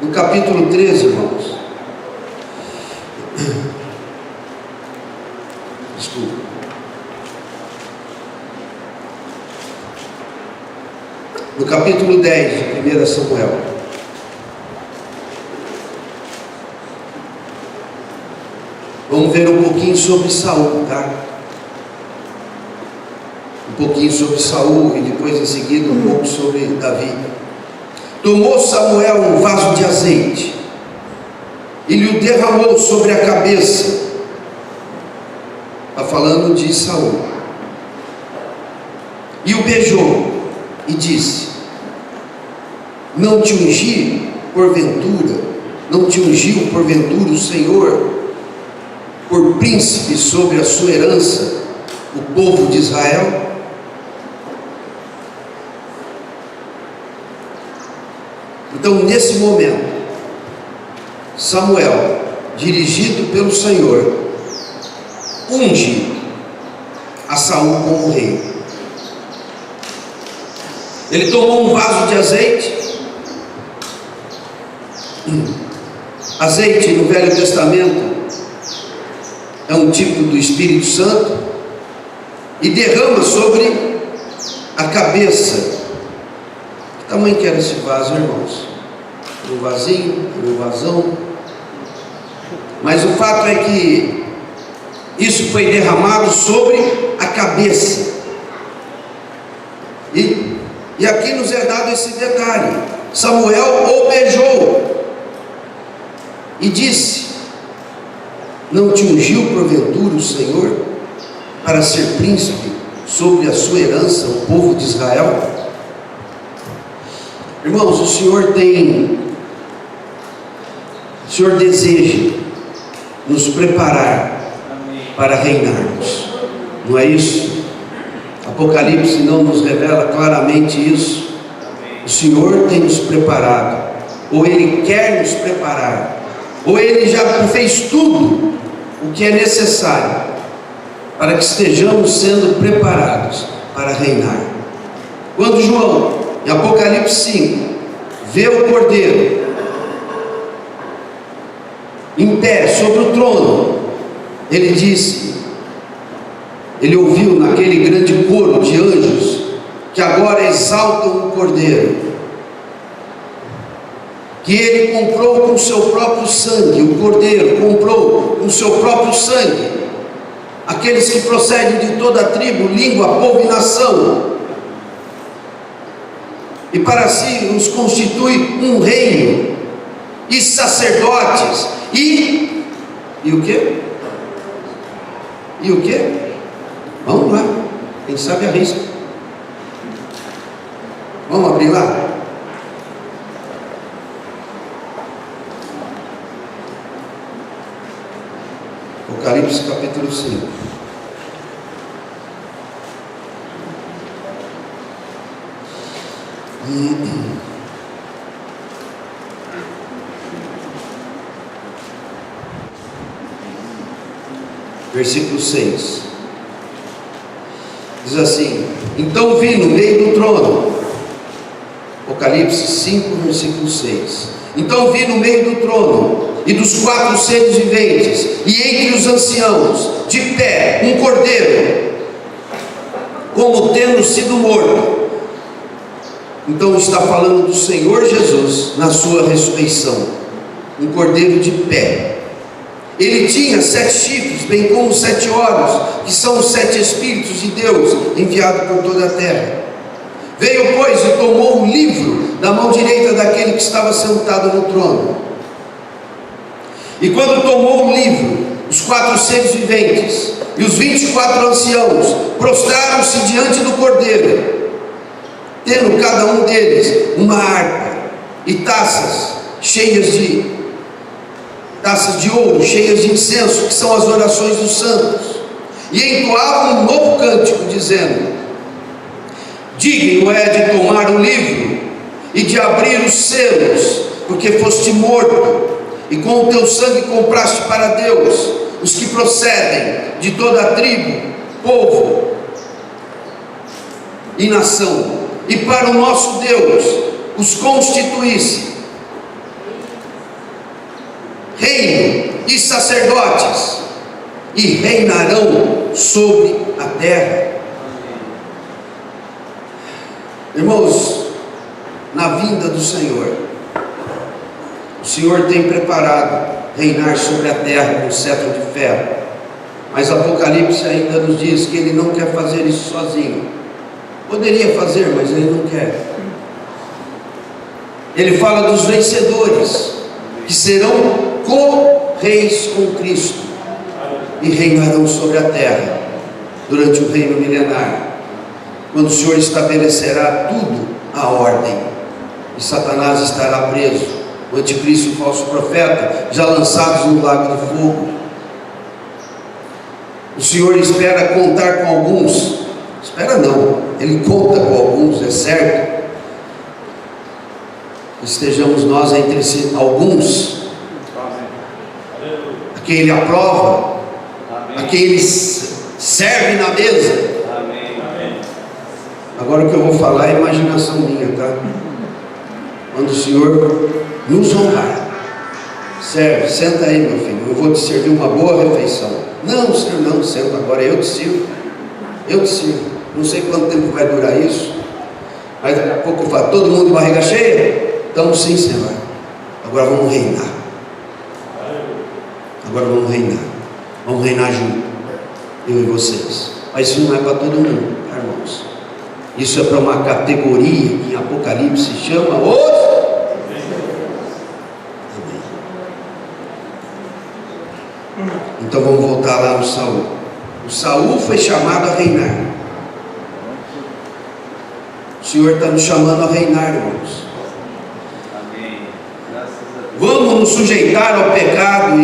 No capítulo 13, irmãos. Desculpa. No capítulo 10 de 1 Samuel. Vamos ver um pouquinho sobre Saul, tá? Um pouquinho sobre Saul e depois em seguida um pouco sobre Davi. Tomou Samuel um vaso de azeite e lhe o derramou sobre a cabeça. Está falando de Saul. E o beijou e disse: não te ungiu porventura o Senhor por príncipe sobre a sua herança, o povo de Israel? Então, nesse momento, Samuel, dirigido pelo Senhor, unge a Saul como rei. Ele tomou um vaso de azeite. Azeite no Velho Testamento é um tipo do Espírito Santo, e derrama sobre a cabeça. Que tamanho que era esse vaso, irmãos? Um vasinho, um vasão. Mas o fato é que isso foi derramado sobre a cabeça. E aqui nos é dado esse detalhe: Samuel o beijou e disse: não te ungiu porventura o Senhor para ser príncipe sobre a sua herança, o povo de Israel? Irmãos, o Senhor deseja nos preparar para reinarmos, não é isso? Apocalipse não nos revela claramente isso. O Senhor tem nos preparado, ou Ele quer nos preparar, ou Ele já fez tudo o que é necessário para que estejamos sendo preparados para reinar. Quando João, em Apocalipse 5, vê o Cordeiro em pé sobre o trono, ele disse, ele ouviu naquele grande coro de anjos, que agora exaltam o Cordeiro, que ele comprou com seu próprio sangue, o Cordeiro comprou com seu próprio sangue, aqueles que procedem de toda a tribo, língua, povo e nação, e para si os constitui um reino, e sacerdotes, e o quê? E o quê? Vamos lá, quem sabe arrisca. Vamos abrir lá? Apocalipse capítulo 5. Versículo 6. Diz assim: então vi no meio do trono, Apocalipse 5, versículo 6. Então vi no meio do trono e dos 4 seres viventes, e entre os anciãos, de pé, um cordeiro, como tendo sido morto. Então está falando do Senhor Jesus na sua ressurreição. Um cordeiro de pé. Ele tinha 7 chifres, bem como 7 olhos, que são os 7 Espíritos de Deus, enviados por toda a terra. Veio, pois, e tomou o livro da mão direita daquele que estava sentado no trono. E quando tomou o livro, os 4 seres viventes e os 24 anciãos prostraram-se diante do Cordeiro, tendo cada um deles uma harpa e taças de ouro, cheias de incenso, que são as orações dos santos, e entoavam um novo cântico, dizendo: digno é de tomar o livro e de abrir os selos, porque foste morto, e com o teu sangue compraste para Deus os que procedem de toda a tribo, povo e nação, e para o nosso Deus os constituísse reino e sacerdotes, e reinarão sobre a terra. Irmãos, na vinda do Senhor, o Senhor tem preparado reinar sobre a terra com cetro de ferro, mas Apocalipse ainda nos diz que Ele não quer fazer isso sozinho. Poderia fazer, mas Ele não quer. Ele fala dos vencedores, que serão co-reis com Cristo e reinarão sobre a terra durante o reino milenar, quando o Senhor estabelecerá tudo à ordem, e Satanás estará preso, o anticristo e o falso profeta já lançados no lago de fogo. O Senhor espera contar com alguns, espera não, Ele conta com alguns, é certo, estejamos nós entre alguns a quem Ele aprova, a quem Ele serve na mesa. Agora o que eu vou falar é imaginação minha, tá? Quando o Senhor nos honrar, serve, senta aí, meu filho, eu vou te servir uma boa refeição. Não, Senhor, não, senta agora, eu te sirvo. Não sei quanto tempo vai durar isso, mas daqui a pouco eu falo: todo mundo de barriga cheia? Estamos sim, Senhor. Agora vamos reinar. Vamos reinar junto, eu e vocês. Mas isso não é para todo mundo, tá, irmãos? Isso é para uma categoria que em Apocalipse se chama os... Então vamos voltar lá no Saul. O Saul foi chamado a reinar. O Senhor está nos chamando a reinar, irmãos. Vamos nos sujeitar ao pecado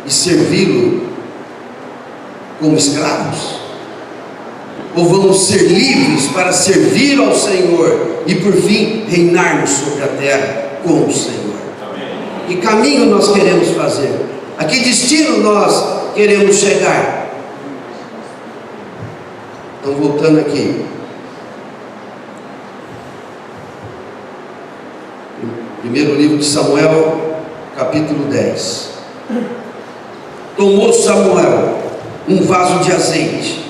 e servi-lo como escravos? Ou vamos ser livres para servir ao Senhor e por fim reinarmos sobre a terra com o Senhor? Que caminho nós queremos fazer? A que destino nós queremos chegar? Então, voltando aqui, primeiro livro de Samuel, capítulo 10. tomou Samuel um vaso de azeite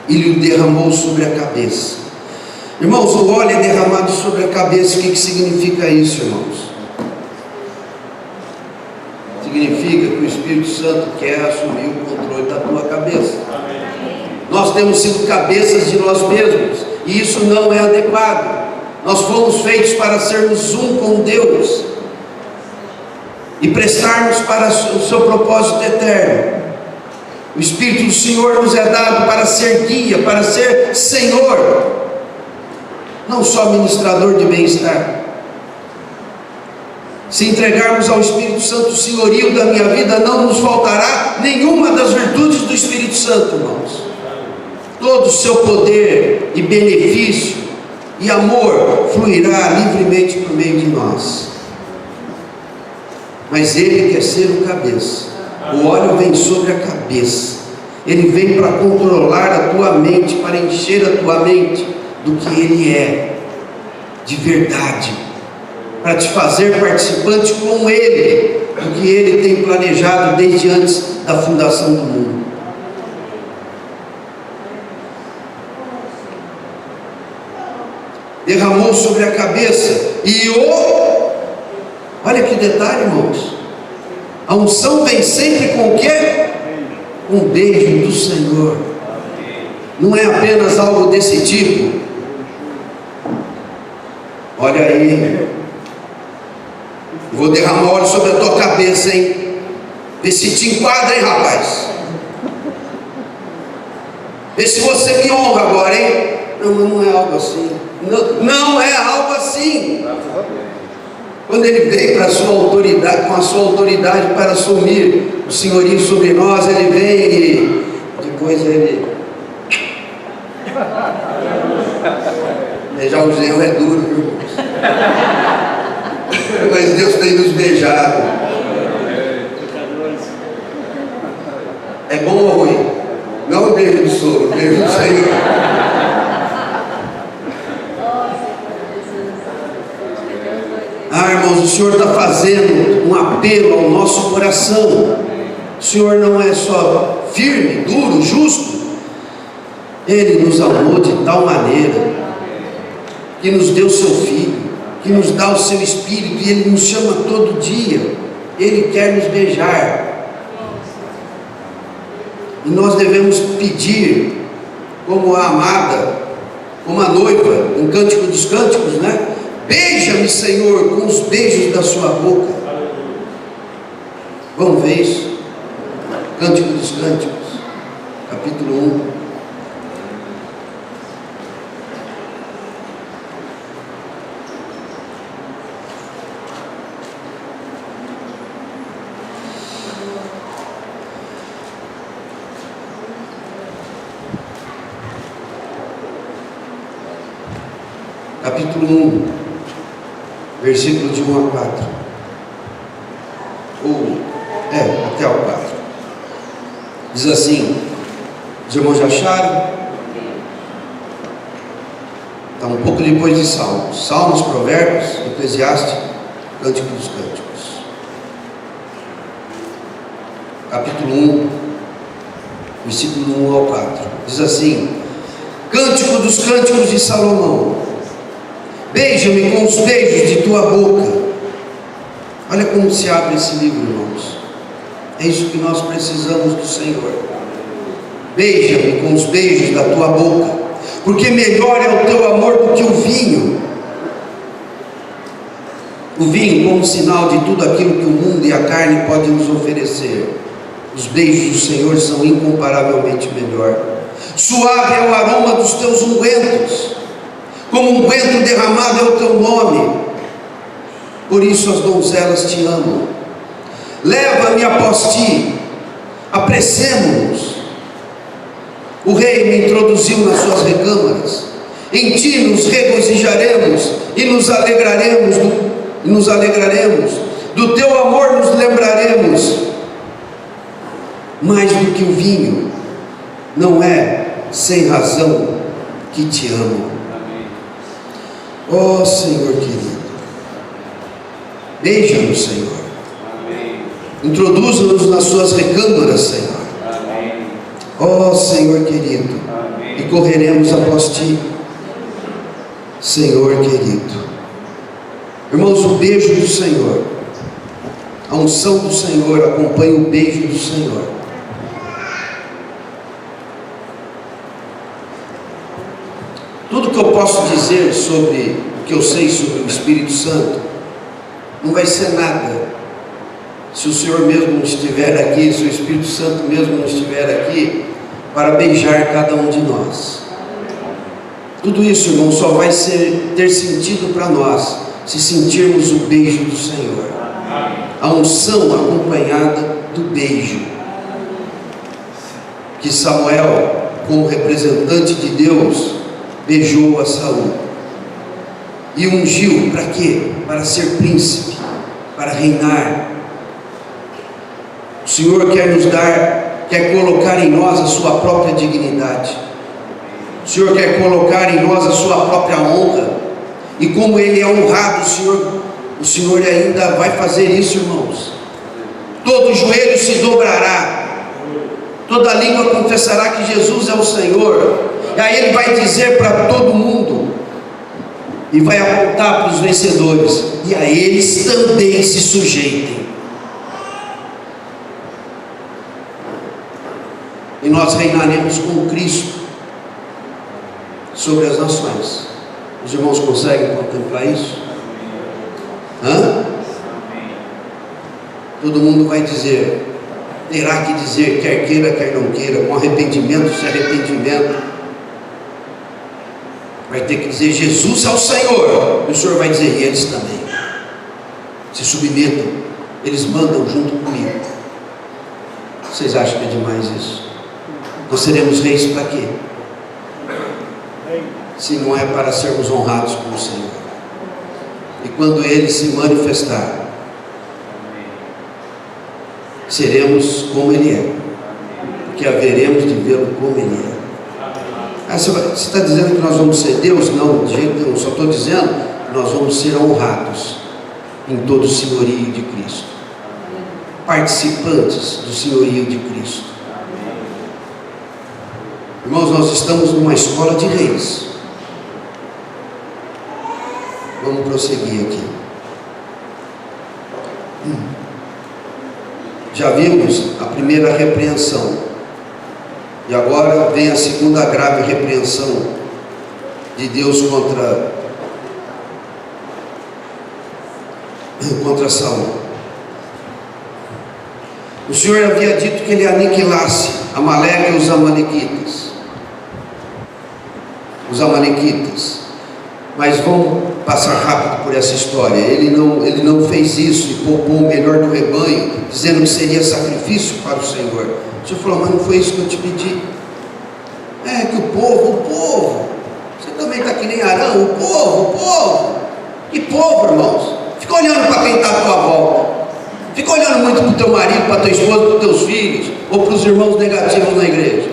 e lhe derramou sobre a cabeça. Irmãos, o óleo é derramado sobre a cabeça. O que significa isso, irmãos? Significa que o Espírito Santo quer assumir o controle da tua cabeça. Nós temos sido cabeças de nós mesmos, e isso não é adequado. Nós fomos feitos para sermos um com Deus e prestarmos para o seu propósito eterno. O Espírito do Senhor nos é dado para ser guia, para ser Senhor, não só ministrador de bem-estar. Se entregarmos ao Espírito Santo o senhorio da minha vida, não nos faltará nenhuma das virtudes do Espírito Santo, irmãos. Todo o seu poder e benefício e amor fluirá livremente por meio de nós. Mas Ele quer ser o cabeça. O óleo vem sobre a cabeça. Ele vem para controlar a tua mente, para encher a tua mente do que Ele é, de verdade, para te fazer participante com Ele, do que Ele tem planejado desde antes da fundação do mundo. Derramou sobre a cabeça e olha que detalhe, irmãos, a unção vem sempre com o quê? Um beijo do Senhor. Não é apenas algo desse tipo. Olha aí, vou derramar óleo sobre a tua cabeça, hein? Vê se te enquadra, hein, rapaz? Vê se você me honra agora, hein? Não, mas não é algo assim. Não é algo assim. Quando Ele veio para a sua autoridade, com a sua autoridade para assumir o senhorio sobre nós, Ele vem e depois Ele... Beijar o genro é duro, viu, irmãos? Mas Deus tem nos beijado. É bom ou ruim? Não o beijo do sogro, o beijo do Senhor. Irmãos, o Senhor está fazendo um apelo ao nosso coração. O Senhor não é só firme, duro, justo. Ele nos amou de tal maneira que nos deu seu Filho, que nos dá o seu Espírito, e Ele nos chama todo dia. Ele quer nos beijar, e nós devemos pedir, como a amada, como a noiva, em Cântico dos Cânticos, né? Beija-me, Senhor, com os beijos da sua boca. Vamos ver isso? Cântico dos Cânticos, capítulo 1. Capítulo 1, versículo de 1 a 4. Até o 4. Diz assim: os irmãos já acharam? Está um pouco depois de Salmos. Salmos, Provérbios, Eclesiastes, Cântico dos Cânticos. Capítulo 1, versículo 1 ao 4. Diz assim: Cântico dos Cânticos de Salomão. Beija-me com os beijos de tua boca. Olha como se abre esse livro, irmãos. É isso que nós precisamos do Senhor. Beija-me com os beijos da tua boca, porque melhor é o teu amor do que o vinho. O vinho como sinal de tudo aquilo que o mundo e a carne podem nos oferecer. Os beijos do Senhor são incomparavelmente melhor. Suave é o aroma dos teus ungüentos, como um unguento derramado é o teu nome. Por isso as donzelas te amam. Leva-me após ti, apressemo-nos. O rei me introduziu nas suas recâmaras. Em ti nos regozijaremos e nos alegraremos. Do teu amor nos lembraremos. Mais do que o vinho, não é sem razão que te amo. Ó Senhor querido, beija-nos, Senhor. Introduza-nos nas suas recâmaras, Senhor. Ó Senhor querido, e correremos após Ti, Senhor querido. Irmãos, o beijo do Senhor, a unção do Senhor acompanha o beijo do Senhor. Tudo que eu posso dizer sobre o que eu sei sobre o Espírito Santo não vai ser nada se o Senhor mesmo não estiver aqui, se o Espírito Santo mesmo não estiver aqui para beijar cada um de nós. Tudo isso, irmão, só vai ter sentido para nós se sentirmos o beijo do Senhor, a unção acompanhada do beijo que Samuel, como representante de Deus, beijou a Saul e ungiu para quê? Para ser príncipe, para reinar. O Senhor quer colocar em nós a sua própria dignidade. O Senhor quer colocar em nós a sua própria honra. E como Ele é honrado, o Senhor ainda vai fazer isso, irmãos. Todo joelho se dobrará, toda língua confessará que Jesus é o Senhor. E aí Ele vai dizer para todo mundo, e vai apontar para os vencedores, e a eles também se sujeitem. E nós reinaremos com Cristo sobre as nações. Os irmãos conseguem contemplar isso? Todo mundo vai dizer, terá que dizer, quer queira, quer não queira, com arrependimento, sem arrependimento, vai ter que dizer, Jesus é o Senhor. E o Senhor vai dizer, e eles também se submetam, eles mandam junto comigo. Vocês acham que é demais isso? Nós seremos reis para quê? Se não é para sermos honrados com o Senhor. E quando Ele se manifestar, seremos como Ele é, porque haveremos de vê-lo como Ele é. Você está dizendo que nós vamos ser Deus? Não, de jeito nenhum. Só estou dizendo que nós vamos ser honrados em todo o senhorio de Cristo, participantes do senhorio de Cristo. Irmãos, nós estamos numa escola de reis. Vamos prosseguir aqui. Já vimos a primeira repreensão, e agora vem a segunda grave repreensão de Deus contra Saul. O Senhor havia dito que Ele aniquilasse Amaleque e os amalequitas. Mas vamos passar rápido por essa história. Ele não fez isso e poupou o melhor do rebanho, dizendo que seria sacrifício para o Senhor. O Senhor falou, mas não foi isso que eu te pedi. É que o povo, você também está que nem Arão, o povo. Que povo, irmãos? Fica olhando para quem está à tua volta. Fica olhando muito para o teu marido, para a tua esposa, para os teus filhos, ou para os irmãos negativos na igreja.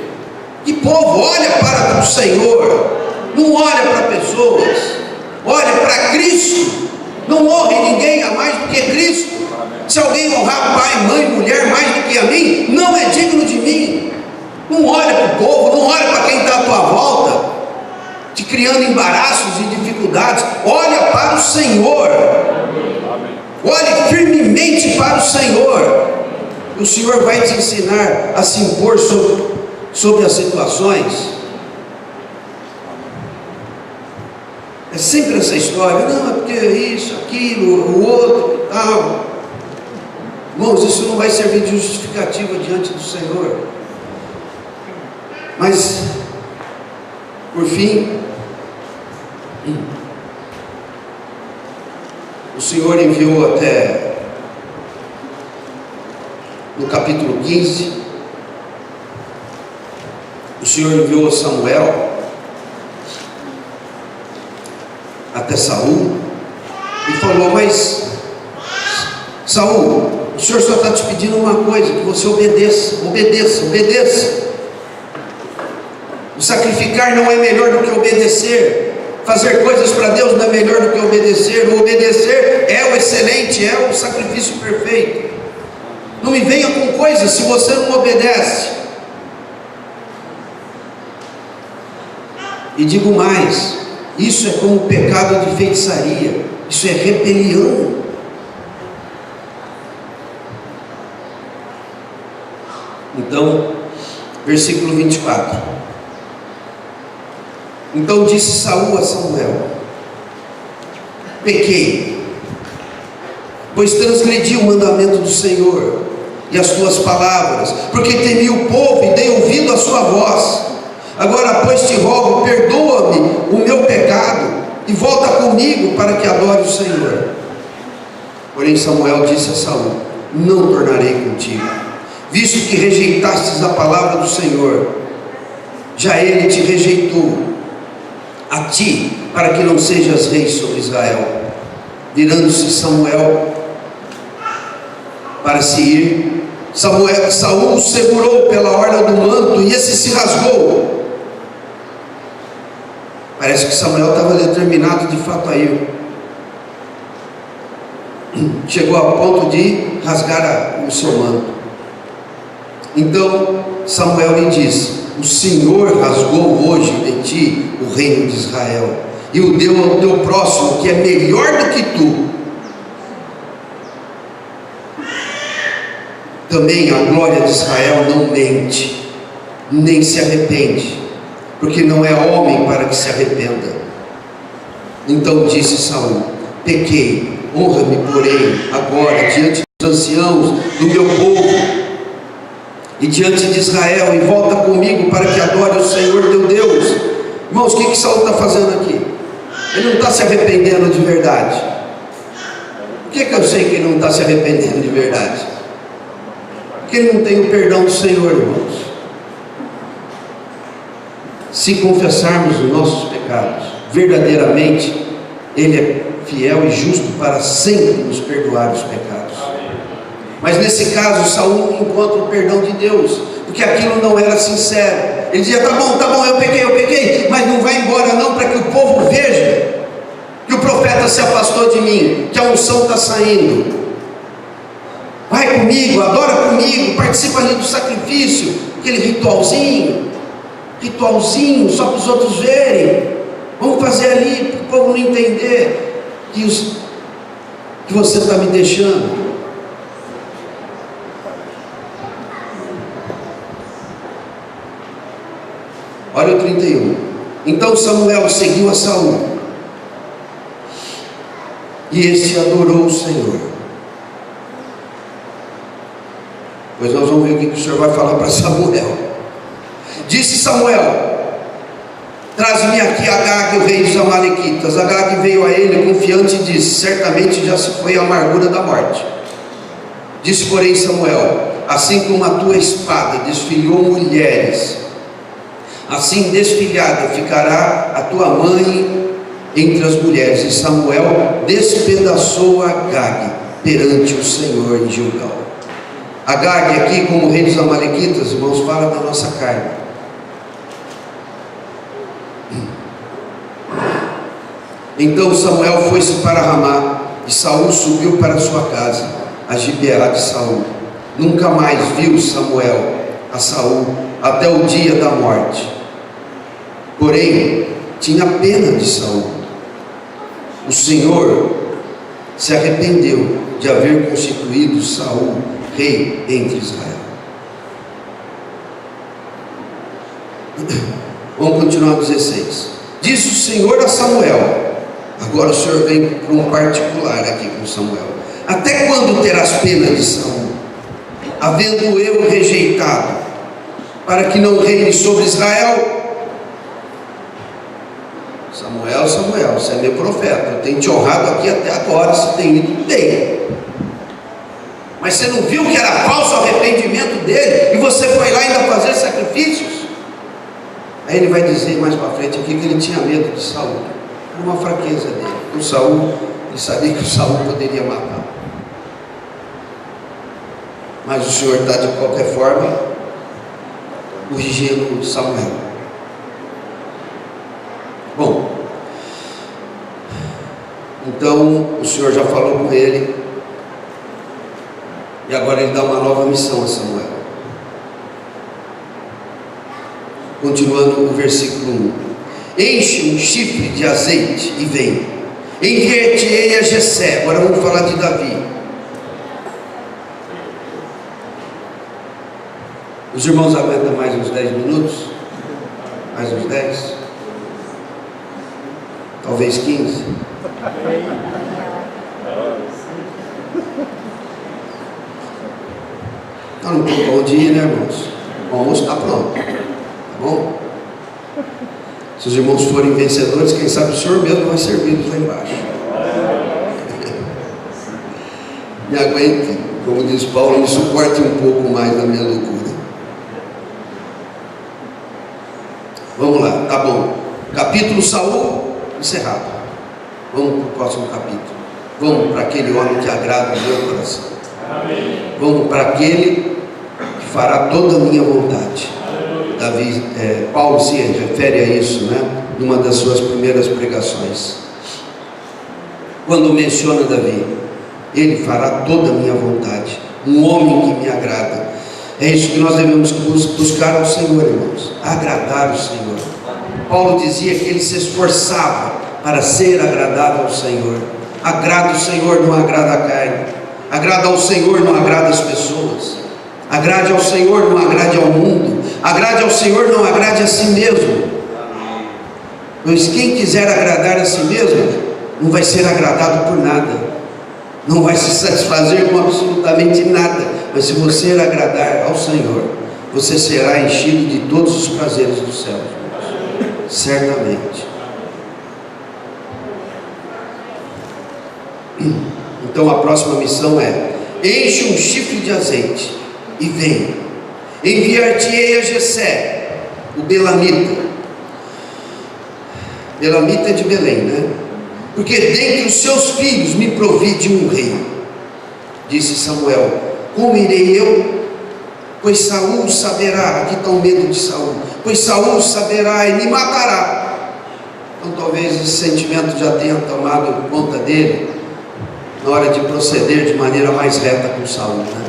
Que povo, olha para o Senhor. Não olha para pessoas, olha para Cristo. Não honre ninguém a mais do que Cristo. Se alguém honrar pai, mãe, mulher mais do que a mim, não é digno de mim. Não olha para o povo, não olha para quem está à tua volta, te criando embaraços e dificuldades. Olha para o Senhor. Olhe firmemente para o Senhor. E o Senhor vai te ensinar a se impor sobre as situações. É sempre essa história, não, é porque isso, aquilo, o outro e tal. Irmãos, isso não vai servir de justificativa diante do Senhor. Mas, por fim, o Senhor enviou até no capítulo 15, o Senhor enviou Samuel até Saul e falou, mas Saul, o Senhor só está te pedindo uma coisa, que você obedeça. O sacrificar não é melhor do que obedecer. Fazer coisas para Deus não é melhor do que obedecer. O obedecer é o excelente, é o sacrifício perfeito. Não me venha com coisas se você não obedece. E digo mais, isso é como pecado de feitiçaria, isso é rebelião. Então, versículo 24. Então disse Saul a Samuel: pequei, pois transgredi o mandamento do Senhor e as tuas palavras, porque temi o povo e dei ouvido à sua voz. Agora, pois, te rogo, perdoa-me o meu pecado e volta comigo para que adore o Senhor. Porém Samuel disse a Saul: não tornarei contigo, visto que rejeitastes a palavra do Senhor. Já ele te rejeitou a ti, para que não sejas rei sobre Israel. Virando-se Samuel para se ir, Saul o segurou pela orla do manto e esse se rasgou. Parece que Samuel estava determinado de fato a ir. Chegou a ponto de rasgar o seu manto. Então Samuel lhe disse: o Senhor rasgou hoje de ti o reino de Israel e o deu ao teu próximo, que é melhor do que tu. Também a glória de Israel não mente, nem se arrepende, porque não é homem para que se arrependa. Então disse Saul: pequei, honra-me, porém, agora diante dos anciãos do meu povo e diante de Israel, e volta comigo para que adore o Senhor teu Deus. Irmãos, o que Saul está fazendo aqui? Ele não está se arrependendo de verdade. Por que eu sei que ele não está se arrependendo de verdade? Porque ele não tem o perdão do Senhor, irmãos. Se confessarmos os nossos pecados, verdadeiramente Ele é fiel e justo para sempre nos perdoar os pecados. Mas nesse caso Saul não encontra o perdão de Deus, porque aquilo não era sincero. Ele dizia: tá bom, eu pequei, mas não vai embora não, para que o povo veja que o profeta se afastou de mim, que a unção está saindo. Vai comigo, adora comigo, participa ali do sacrifício, aquele ritualzinho só para os outros verem. Vamos fazer ali para o povo não entender que você está me deixando. Olha o 31. Então Samuel seguiu a Saul e este adorou o Senhor. Pois nós vamos ver o que o Senhor vai falar para Samuel. Disse Samuel: traze-me aqui Agag, o rei dos Amalequitas. Agag veio a ele confiante e disse: certamente já se foi a amargura da morte. Disse, porém, Samuel: assim como a tua espada desfilhou mulheres, assim desfilhada ficará a tua mãe entre as mulheres. E Samuel despedaçou Agag perante o Senhor em Gilgal. Agag aqui, como rei dos Amalequitas, irmãos, fala da nossa carne. Então Samuel foi-se para Ramá, e Saul subiu para sua casa, a Gibeá de Saul. Nunca mais viu Samuel a Saul até o dia da morte. Porém, tinha pena de Saul. O Senhor se arrependeu de haver constituído Saul rei entre Israel. Vamos continuar no 16. Disse o Senhor a Samuel. Agora o Senhor vem para um particular aqui com Samuel: até quando terás pena de Saul, havendo eu rejeitado, para que não reine sobre Israel? Samuel, você é meu profeta, eu tenho te honrado aqui até agora. Se tem ido bem, mas você não viu que era falso o arrependimento dele, e você foi lá ainda fazer sacrifícios? Aí ele vai dizer mais para frente aqui que ele tinha medo de Saul. Era uma fraqueza dele. O Saul, ele sabia que o Saul poderia matar. Mas o Senhor está de qualquer forma corrigindo Samuel. Bom, então o Senhor já falou com ele E agora ele dá uma nova missão a Samuel. Continuando o versículo 1: enche um chifre de azeite e vem, enviar-te-ei a Jessé. Agora vamos falar de Davi. Os irmãos aguentam mais uns 10 minutos? Mais uns 10? Talvez 15? Não tem para onde ir, né, irmãos? O almoço está pronto, tá bom? Se os irmãos forem vencedores, quem sabe o senhor mesmo vai servir lá embaixo. Me aguente, como diz Paulo, me suporte um pouco mais na minha loucura. Vamos lá, tá bom. Capítulo Saul encerrado. Vamos para o próximo capítulo. Vamos para aquele homem que agrada o meu coração. Amém. Vamos para aquele que fará toda a minha vontade. Davi, Paulo se refere a isso, né? Numa das suas primeiras pregações. Quando menciona Davi, ele fará toda a minha vontade. Um homem que me agrada. É isso que nós devemos buscar ao Senhor, irmãos. Agradar o Senhor. Paulo dizia que ele se esforçava para ser agradável ao Senhor. Agrada o Senhor, não agrada a carne. Agrada ao Senhor, não agrada as pessoas. Agrade ao Senhor, não agrade ao mundo. Agrade ao Senhor, não agrade a si mesmo. Pois quem quiser agradar a si mesmo, não vai ser agradado por nada. Não vai se satisfazer com absolutamente nada. Mas se você agradar ao Senhor, você será enchido de todos os prazeres do céu. Certamente. Então a próxima missão é: enche um chifre de azeite e vem, enviar-te-ei a Jessé, o belamita. Belamita é de Belém, né? Porque dentre os seus filhos me provide um rei. Disse Samuel: como irei eu? Pois Saul saberá. Aqui está o medo de Saul. Pois Saul saberá e me matará. Então talvez esse sentimento já tenha tomado conta dele na hora de proceder de maneira mais reta com Saul, né?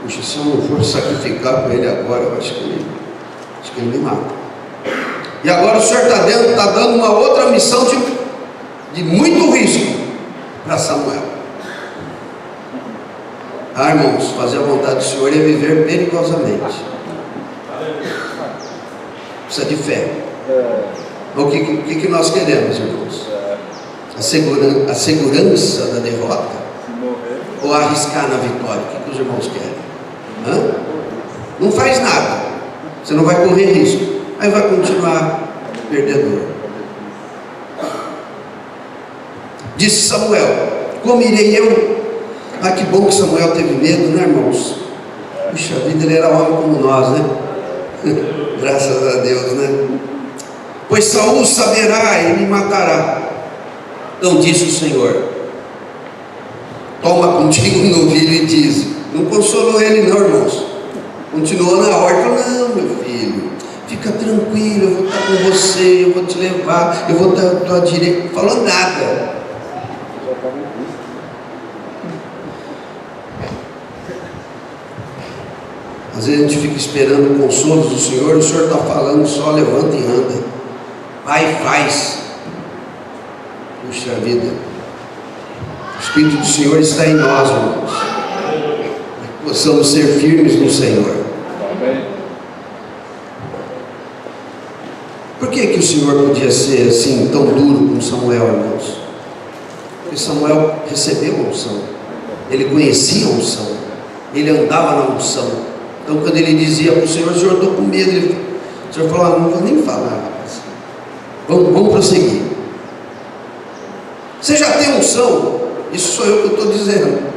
Puxa, se eu não for sacrificar com ele agora, eu acho que ele me mata. E agora o Senhor está dando uma outra missão de muito risco para Samuel. Ah, irmãos, fazer a vontade do Senhor é viver perigosamente. Precisa de fé. O que nós queremos, irmãos? A segurança da derrota? Ou arriscar na vitória? O que os irmãos querem? Hã? Não faz nada. Você não vai correr risco. Aí vai continuar perdedor. Disse Samuel: como irei eu? Ah, que bom que Samuel teve medo, né, irmãos? Puxa vida, ele era homem como nós, né? Graças a Deus, né? Pois Saul saberá e me matará. Então disse o Senhor: toma contigo um novilho e diz. Não consolou ele não, irmãos. Continuou na ordem: não, meu filho, fica tranquilo, eu vou estar com você, eu vou te levar, eu vou estar à tua direita. Não falou nada. Às vezes a gente fica esperando consolos do Senhor, o Senhor está falando só: levanta e anda, vai e faz. Puxa vida, o Espírito do Senhor está em nós, irmãos, que possamos ser firmes no Senhor. Por que o Senhor podia ser assim tão duro com Samuel, irmãos? Porque Samuel recebeu a unção, ele conhecia a unção, ele andava na unção. Então quando ele dizia para o Senhor: Senhor, estou com medo, o Senhor falou: não vou nem falar, vamos prosseguir. Você já tem unção, isso sou eu que estou dizendo.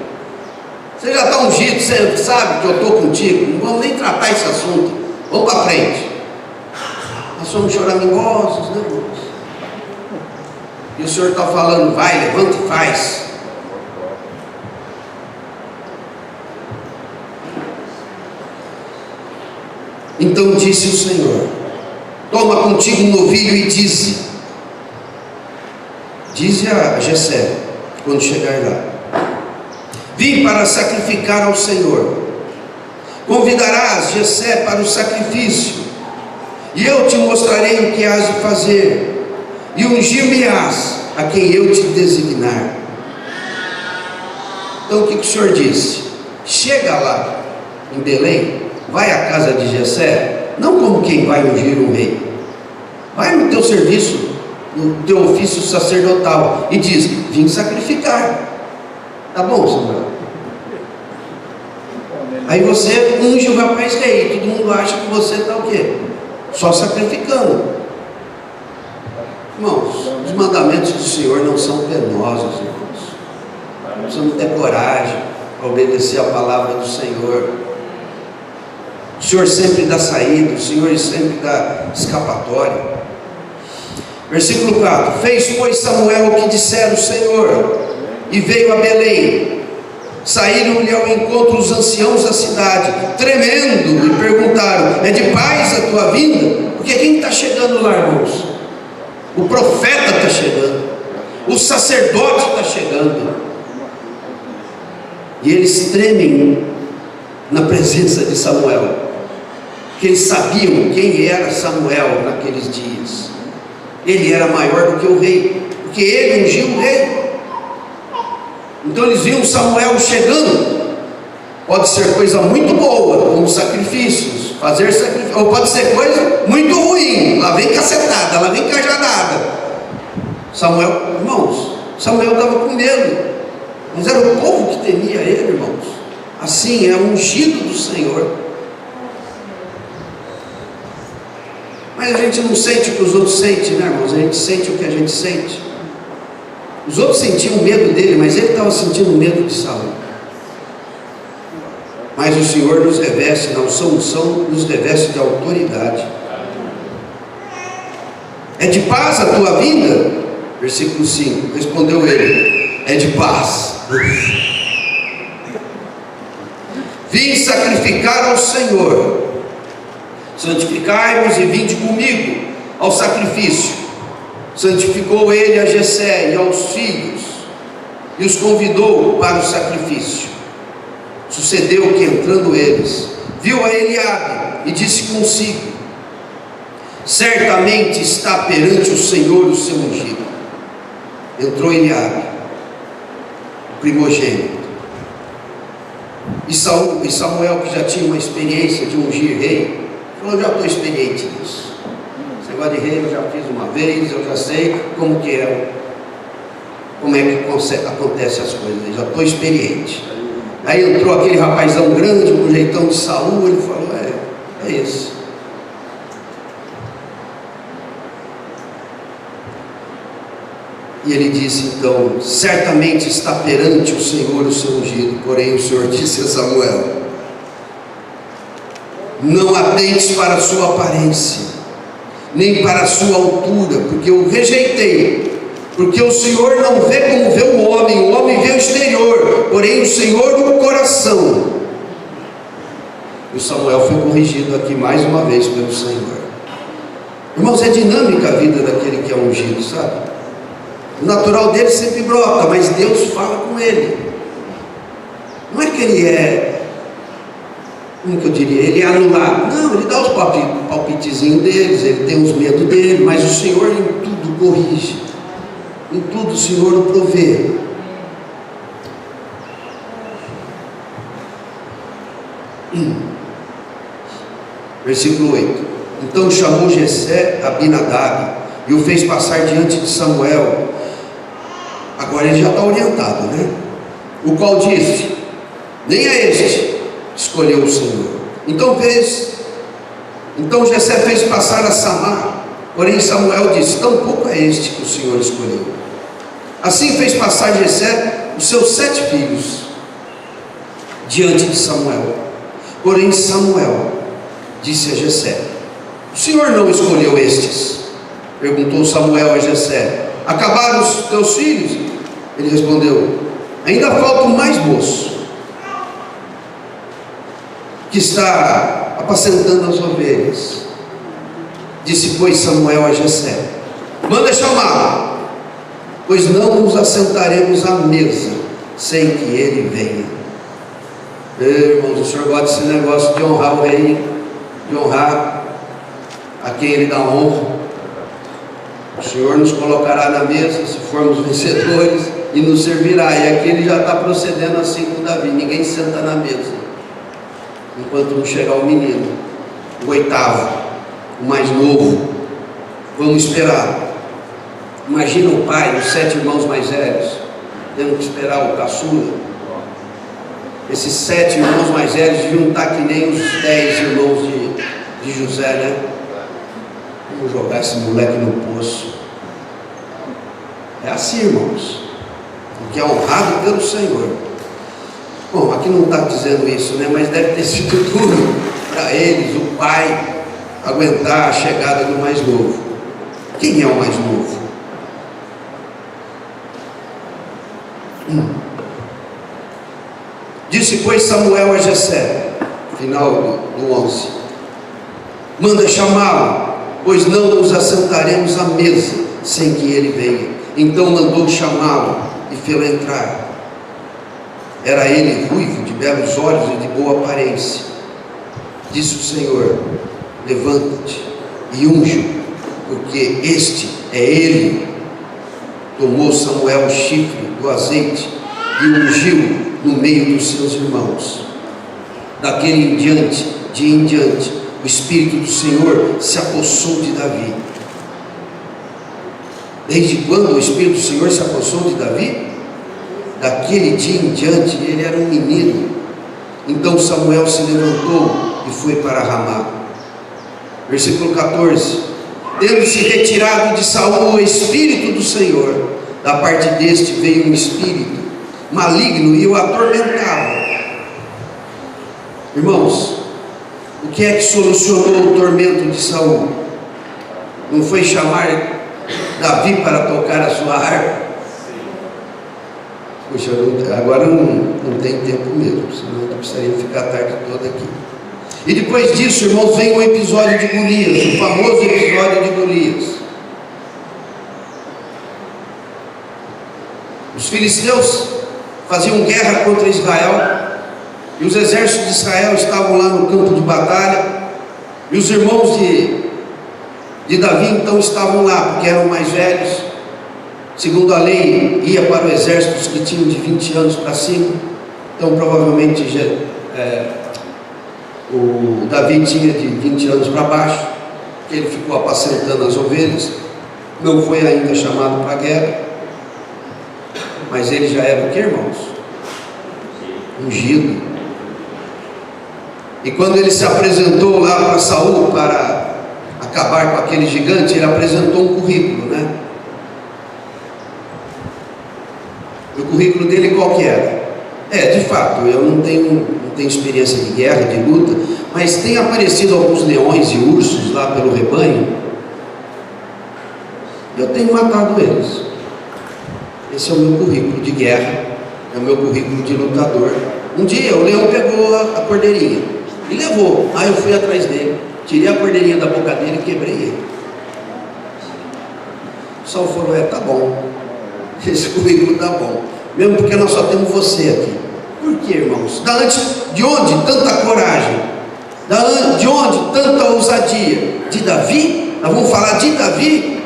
Você já está ungido, você sabe que eu estou contigo, não vamos nem tratar esse assunto, vamos para frente. Nós somos choramingosos, né, irmãos? E o Senhor está falando: vai, levanta e faz. Então disse o Senhor: toma contigo um novilho e dize a Jessé, quando chegar lá: vim para sacrificar ao Senhor. Convidarás Jessé para o sacrifício, e eu te mostrarei o que hás de fazer, e ungir-me-ás a quem eu te designar. Então o que o Senhor disse? Chega lá em Belém, vai à casa de Jessé, não como quem vai ungir um rei. Vai no teu serviço, no teu ofício sacerdotal, e diz: vim sacrificar. Tá bom, Samuel? Aí você unge o rapaz rei, todo mundo acha que você está o quê? Só sacrificando. Irmãos, os mandamentos do Senhor não são penosos, irmãos. Precisamos ter coragem para obedecer a palavra do Senhor. O Senhor sempre dá saída, o Senhor sempre dá escapatória. Versículo 4: fez, pois, Samuel o que dissera o Senhor, e veio a Belém. Saíram-lhe ao encontro os anciãos da cidade, tremendo, e perguntaram: é de paz a tua vinda? Porque quem está chegando lá, irmãos? O profeta está chegando, o sacerdote está chegando, e eles tremem na presença de Samuel, porque eles sabiam quem era Samuel naqueles dias. Ele era maior do que o rei, porque ele ungiu o rei. Então eles viam Samuel chegando. Pode ser coisa muito boa, como sacrifícios, fazer sacrifício, ou pode ser coisa muito ruim, lá vem cacetada, lá vem cajadada. Samuel, irmãos, Samuel estava com medo, mas era o povo que temia ele, irmãos. Assim, é ungido do Senhor. Mas a gente não sente o que os outros sentem, né, irmãos? A gente sente o que a gente sente. Os outros sentiam medo dele, mas ele estava sentindo medo de Saul. Mas o Senhor nos reveste, na unção nos reveste de autoridade. É de paz a tua vinda? Versículo 5, respondeu ele: é de paz. Vim sacrificar ao Senhor. Santificai-vos e vinde comigo ao sacrifício. Santificou ele a Jessé e aos filhos, e os convidou para o sacrifício. Sucedeu que, entrando eles, viu a Eliabe e disse consigo: certamente está perante o Senhor o seu ungido. Entrou Eliabe, o primogênito, e Samuel, que já tinha uma experiência de ungir rei, falou: já estou experiente nisso. Esse negócio de rei eu já fiz uma vez, eu já sei como que é, como é que acontece as coisas, eu já estou experiente. Aí entrou aquele rapazão grande, com o jeitão de Saul, ele falou: é esse. E ele disse então: certamente está perante o Senhor o seu ungido. Porém o Senhor disse a Samuel: não atentes para a sua aparência, nem para a sua altura, porque eu rejeitei. Porque o Senhor não vê como vê o homem vê o exterior, porém o Senhor o coração. E o Samuel foi corrigido aqui mais uma vez pelo Senhor. Irmãos, é dinâmica a vida daquele que é ungido, sabe? O natural dele sempre brota, mas Deus fala com ele. Não é que ele é, como que eu diria, ele é anulado. Não, ele dá os palpitezinhos deles, ele tem os medos dele, mas o Senhor em tudo corrige, em tudo o Senhor o provê. Versículo 8: então chamou Jessé Abinadab e o fez passar diante de Samuel. Agora ele já está orientado, né? O qual disse: nem é este escolheu o Senhor. Então Jessé fez passar a Samar. Porém Samuel disse: tampouco é este que o Senhor escolheu. Assim fez passar Jessé os seus 7 filhos diante de Samuel. Porém Samuel disse a Jessé: o Senhor não escolheu estes? Perguntou Samuel a Jessé: acabaram os teus filhos? Ele respondeu: ainda falta o mais moço, que está apacentando as ovelhas. Disse, pois, Samuel a Jessé: manda chamá-lo, pois não nos assentaremos à mesa sem que ele venha. Irmãos, o senhor gosta desse negócio de honrar o rei, de honrar a quem ele dá honra. O Senhor nos colocará na mesa, se formos vencedores, e nos servirá. E aqui ele já está procedendo assim com Davi: ninguém senta na mesa enquanto não chegar o menino, o oitavo, o mais novo. Vamos esperar. Imagina o pai, os 7 irmãos mais velhos, tendo que esperar o caçula. Esses 7 irmãos mais velhos deviam estar que nem os 10 irmãos de José, né? Vamos jogar esse moleque no poço. É assim, irmãos, porque é honrado pelo Senhor. Bom, aqui não está dizendo isso, né? Mas deve ter sido duro para eles, o pai, aguentar a chegada do mais novo. Quem é o mais novo? Disse, pois, Samuel a Jessé, final do 11: manda chamá-lo, pois não nos assentaremos à mesa sem que ele venha. Então mandou chamá-lo e fê-lo entrar. Era ele ruivo, de belos olhos e de boa aparência. Disse o Senhor: levanta-te e unge, porque este é ele. Tomou Samuel o chifre do azeite e ungiu no meio dos seus irmãos. Daquele dia em diante, o Espírito do Senhor se apossou de Davi. Desde quando o Espírito do Senhor se apossou de Davi? Daquele dia em diante, ele era um menino. Então Samuel se levantou e foi para Ramá. Versículo 14: tendo-se retirado de Saul o Espírito do Senhor, da parte deste veio um espírito maligno e o atormentava. Irmãos, o que é que solucionou o tormento de Saul? Não foi chamar Davi para tocar a sua harpa? Puxa, agora não tem tempo mesmo, senão eu precisaria ficar a tarde toda aqui. E depois disso, irmãos, vem o episódio de Golias, o famoso episódio de Golias. Os filisteus faziam guerra contra Israel, e os exércitos de Israel estavam lá no campo de batalha, e os irmãos de Davi então estavam lá, porque eram mais velhos. Segundo a lei, ia para o exército os que tinham de 20 anos para cima. Então provavelmente o Davi tinha de 20 anos para baixo, que ele ficou apacentando as ovelhas, não foi ainda chamado para a guerra, mas ele já era o que, irmãos? Ungido. E quando ele se apresentou lá para Saul para acabar com aquele gigante, ele apresentou um currículo, né? E o currículo dele qual que era? De fato, eu não tenho experiência de guerra, de luta, mas tem aparecido alguns leões e ursos lá pelo rebanho, eu tenho matado eles. Esse é o meu currículo de guerra, é o meu currículo de lutador. Um dia o leão pegou a cordeirinha e levou. Aí eu fui atrás dele, tirei a cordeirinha da boca dele e quebrei ele. O pessoal falou: tá bom, esse currículo tá bom, mesmo porque nós só temos você aqui. Por que, irmãos? De onde tanta coragem? De onde tanta ousadia? De Davi? Nós vamos falar de Davi?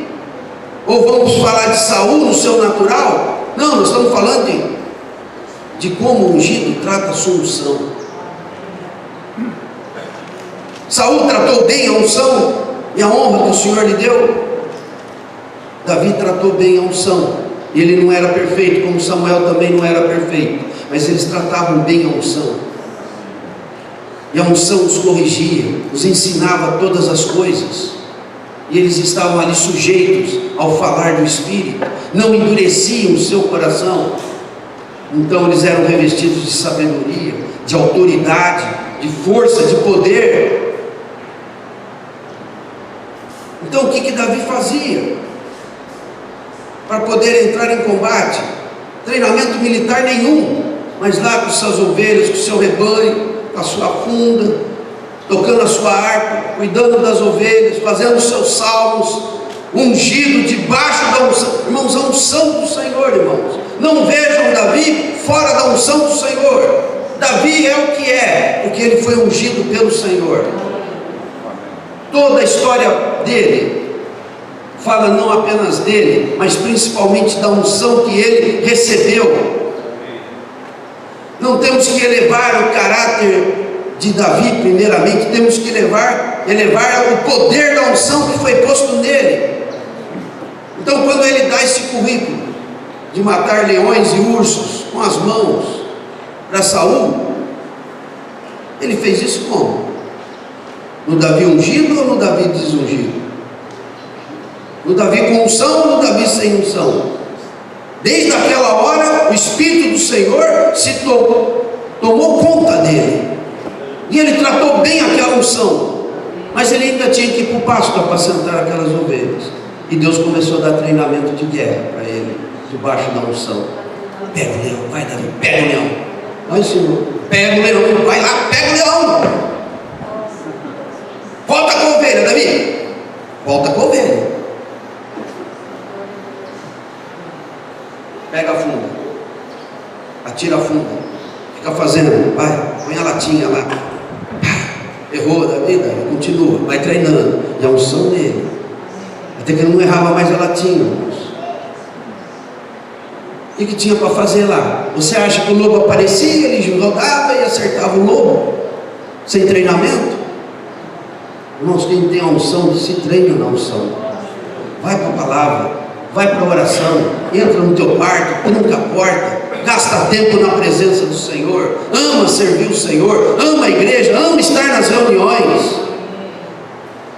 Ou vamos falar de Saul no seu natural? Não, nós estamos falando de como o ungido trata a sua unção. Saul tratou bem a unção e a honra que o Senhor lhe deu. Davi tratou bem a unção. Ele não era perfeito, como Samuel também não era perfeito, mas eles tratavam bem a unção. E a unção os corrigia, os ensinava todas as coisas. E eles estavam ali sujeitos ao falar do Espírito, não endureciam o seu coração. Então eles eram revestidos de sabedoria, de autoridade, de força, de poder. Então o que Davi fazia para poder entrar em combate? Treinamento militar nenhum, mas lá com suas ovelhas, com o seu rebanho, com a sua funda, tocando a sua harpa, cuidando das ovelhas, fazendo os seus salmos, ungido debaixo da unção. Irmãos, a unção do Senhor, irmãos. Não vejam Davi fora da unção do Senhor. Davi é o que é, porque ele foi ungido pelo Senhor. Toda a história dele fala não apenas dele, mas principalmente da unção que ele recebeu. Não temos que elevar o caráter de Davi primeiramente, temos que elevar o poder da unção que foi posto nele. Então, quando ele dá esse currículo de matar leões e ursos com as mãos para Saul, ele fez isso como? No Davi ungido ou no Davi desungido? No Davi com unção ou no Davi sem unção? Desde aquela hora, o Espírito do Senhor se tomou conta dele, e ele tratou bem aquela unção, mas ele ainda tinha que ir para o pasto apacentar aquelas ovelhas, e Deus começou a dar treinamento de guerra para ele, debaixo da unção. Pega o leão, vai Davi, pega o leão. Vai, Senhor, pega o leão, vai lá, pega o leão. Volta com a ovelha, Davi, volta com a ovelha. Pega a funda, atira a funda, fica fazendo, vai, põe a latinha lá. Errou, Davi, continua, vai treinando, e a unção dele, até que ele não errava mais a latinha, irmãos. O que tinha para fazer lá? Você acha que o lobo aparecia, ele rodava e acertava o lobo, sem treinamento? Irmãos, quem tem a unção, se treina na unção, vai para a palavra, vai para a oração, entra no teu quarto, tranca a porta, gasta tempo na presença do Senhor, ama servir o Senhor, ama a igreja, ama estar nas reuniões.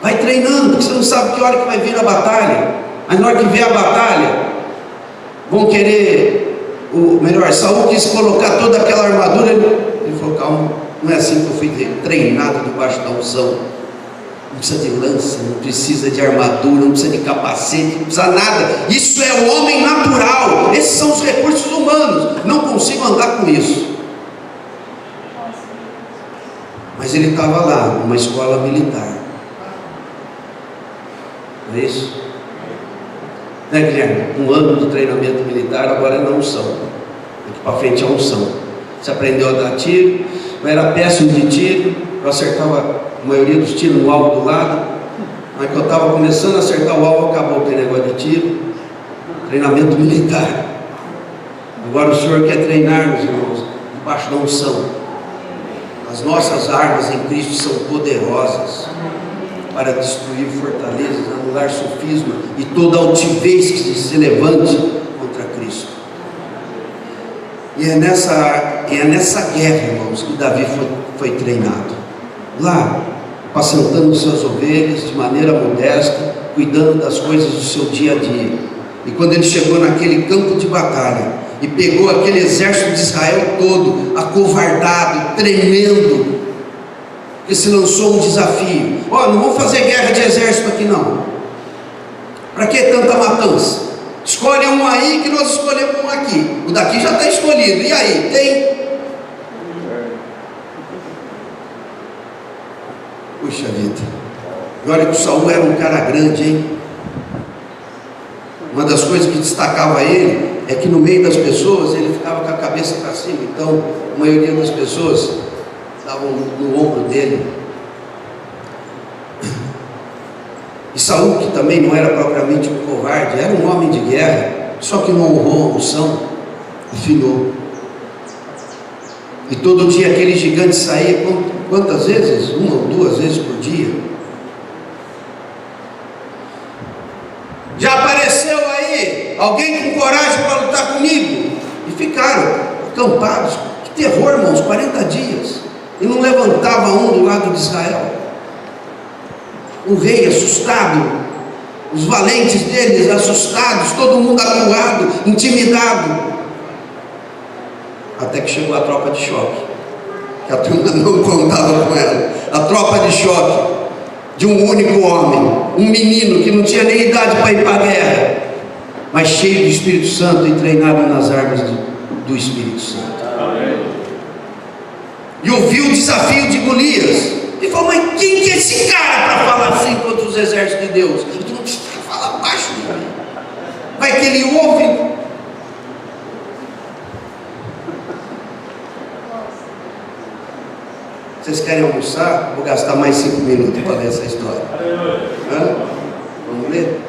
Vai treinando, porque você não sabe que hora que vai vir a batalha. Mas na hora que vier a batalha, vão querer, Saul quis colocar toda aquela armadura. Ele falou: calma, não é assim que eu fui treinado debaixo da unção. Não precisa de lança, não precisa de armadura, não precisa de capacete, não precisa nada. Isso é o homem natural. Esses são os recursos humanos. Não consigo andar com isso. Mas ele estava lá, numa escola militar. Não é isso? Né, Guilherme? Um ano do treinamento militar, agora é na unção. Daqui para frente é a unção. Você aprendeu a dar tiro, eu era péssimo de tiro, eu acertava a maioria dos tiros no alvo do lado, mas que eu estava começando a acertar o alvo, acabou aquele negócio de tiro. Treinamento militar. Agora o Senhor quer treinar-nos, irmãos, debaixo da unção. As nossas armas em Cristo são poderosas para destruir fortalezas, anular sofisma e toda altivez que se levante contra Cristo. E é nessa guerra, irmãos, que Davi foi treinado. Lá, apacentando suas ovelhas de maneira modesta, cuidando das coisas do seu dia a dia. E quando ele chegou naquele campo de batalha e pegou aquele exército de Israel todo, acovardado, tremendo, que se lançou um desafio: não vamos fazer guerra de exército aqui não. Para que tanta matança? Escolhe um aí que nós escolhemos um aqui. O daqui já está escolhido. E aí? Tem? Puxa vida. E olha que o Saul era um cara grande, hein? Uma das coisas que destacava ele é que no meio das pessoas ele ficava com a cabeça para cima. Então a maioria das pessoas estavam no ombro dele. E Saul, que também não era propriamente um covarde, era um homem de guerra, só que não honrou a unção, afinou. E todo dia aquele gigante saía, quantas vezes? 1 ou 2 vezes por dia. Já apareceu aí alguém com coragem para lutar comigo? E ficaram acampados. Que terror, irmãos, 40 dias. E não levantava um do lado de Israel. O rei assustado, os valentes deles assustados, todo mundo acuado, intimidado. Até que chegou a tropa de choque, que a turma não contava com ela. A tropa de choque de um único homem, um menino que não tinha nem idade para ir para a guerra, mas cheio do Espírito Santo e treinado nas armas do Espírito Santo. E ouviu o desafio de Golias e falou: mas quem que é esse cara para falar assim contra os exércitos de Deus? E tu não precisa falar baixo de mim. Vai que ele ouve. querem almoçar, vou gastar mais 5 minutos para ler essa história. Hã? Vamos ler?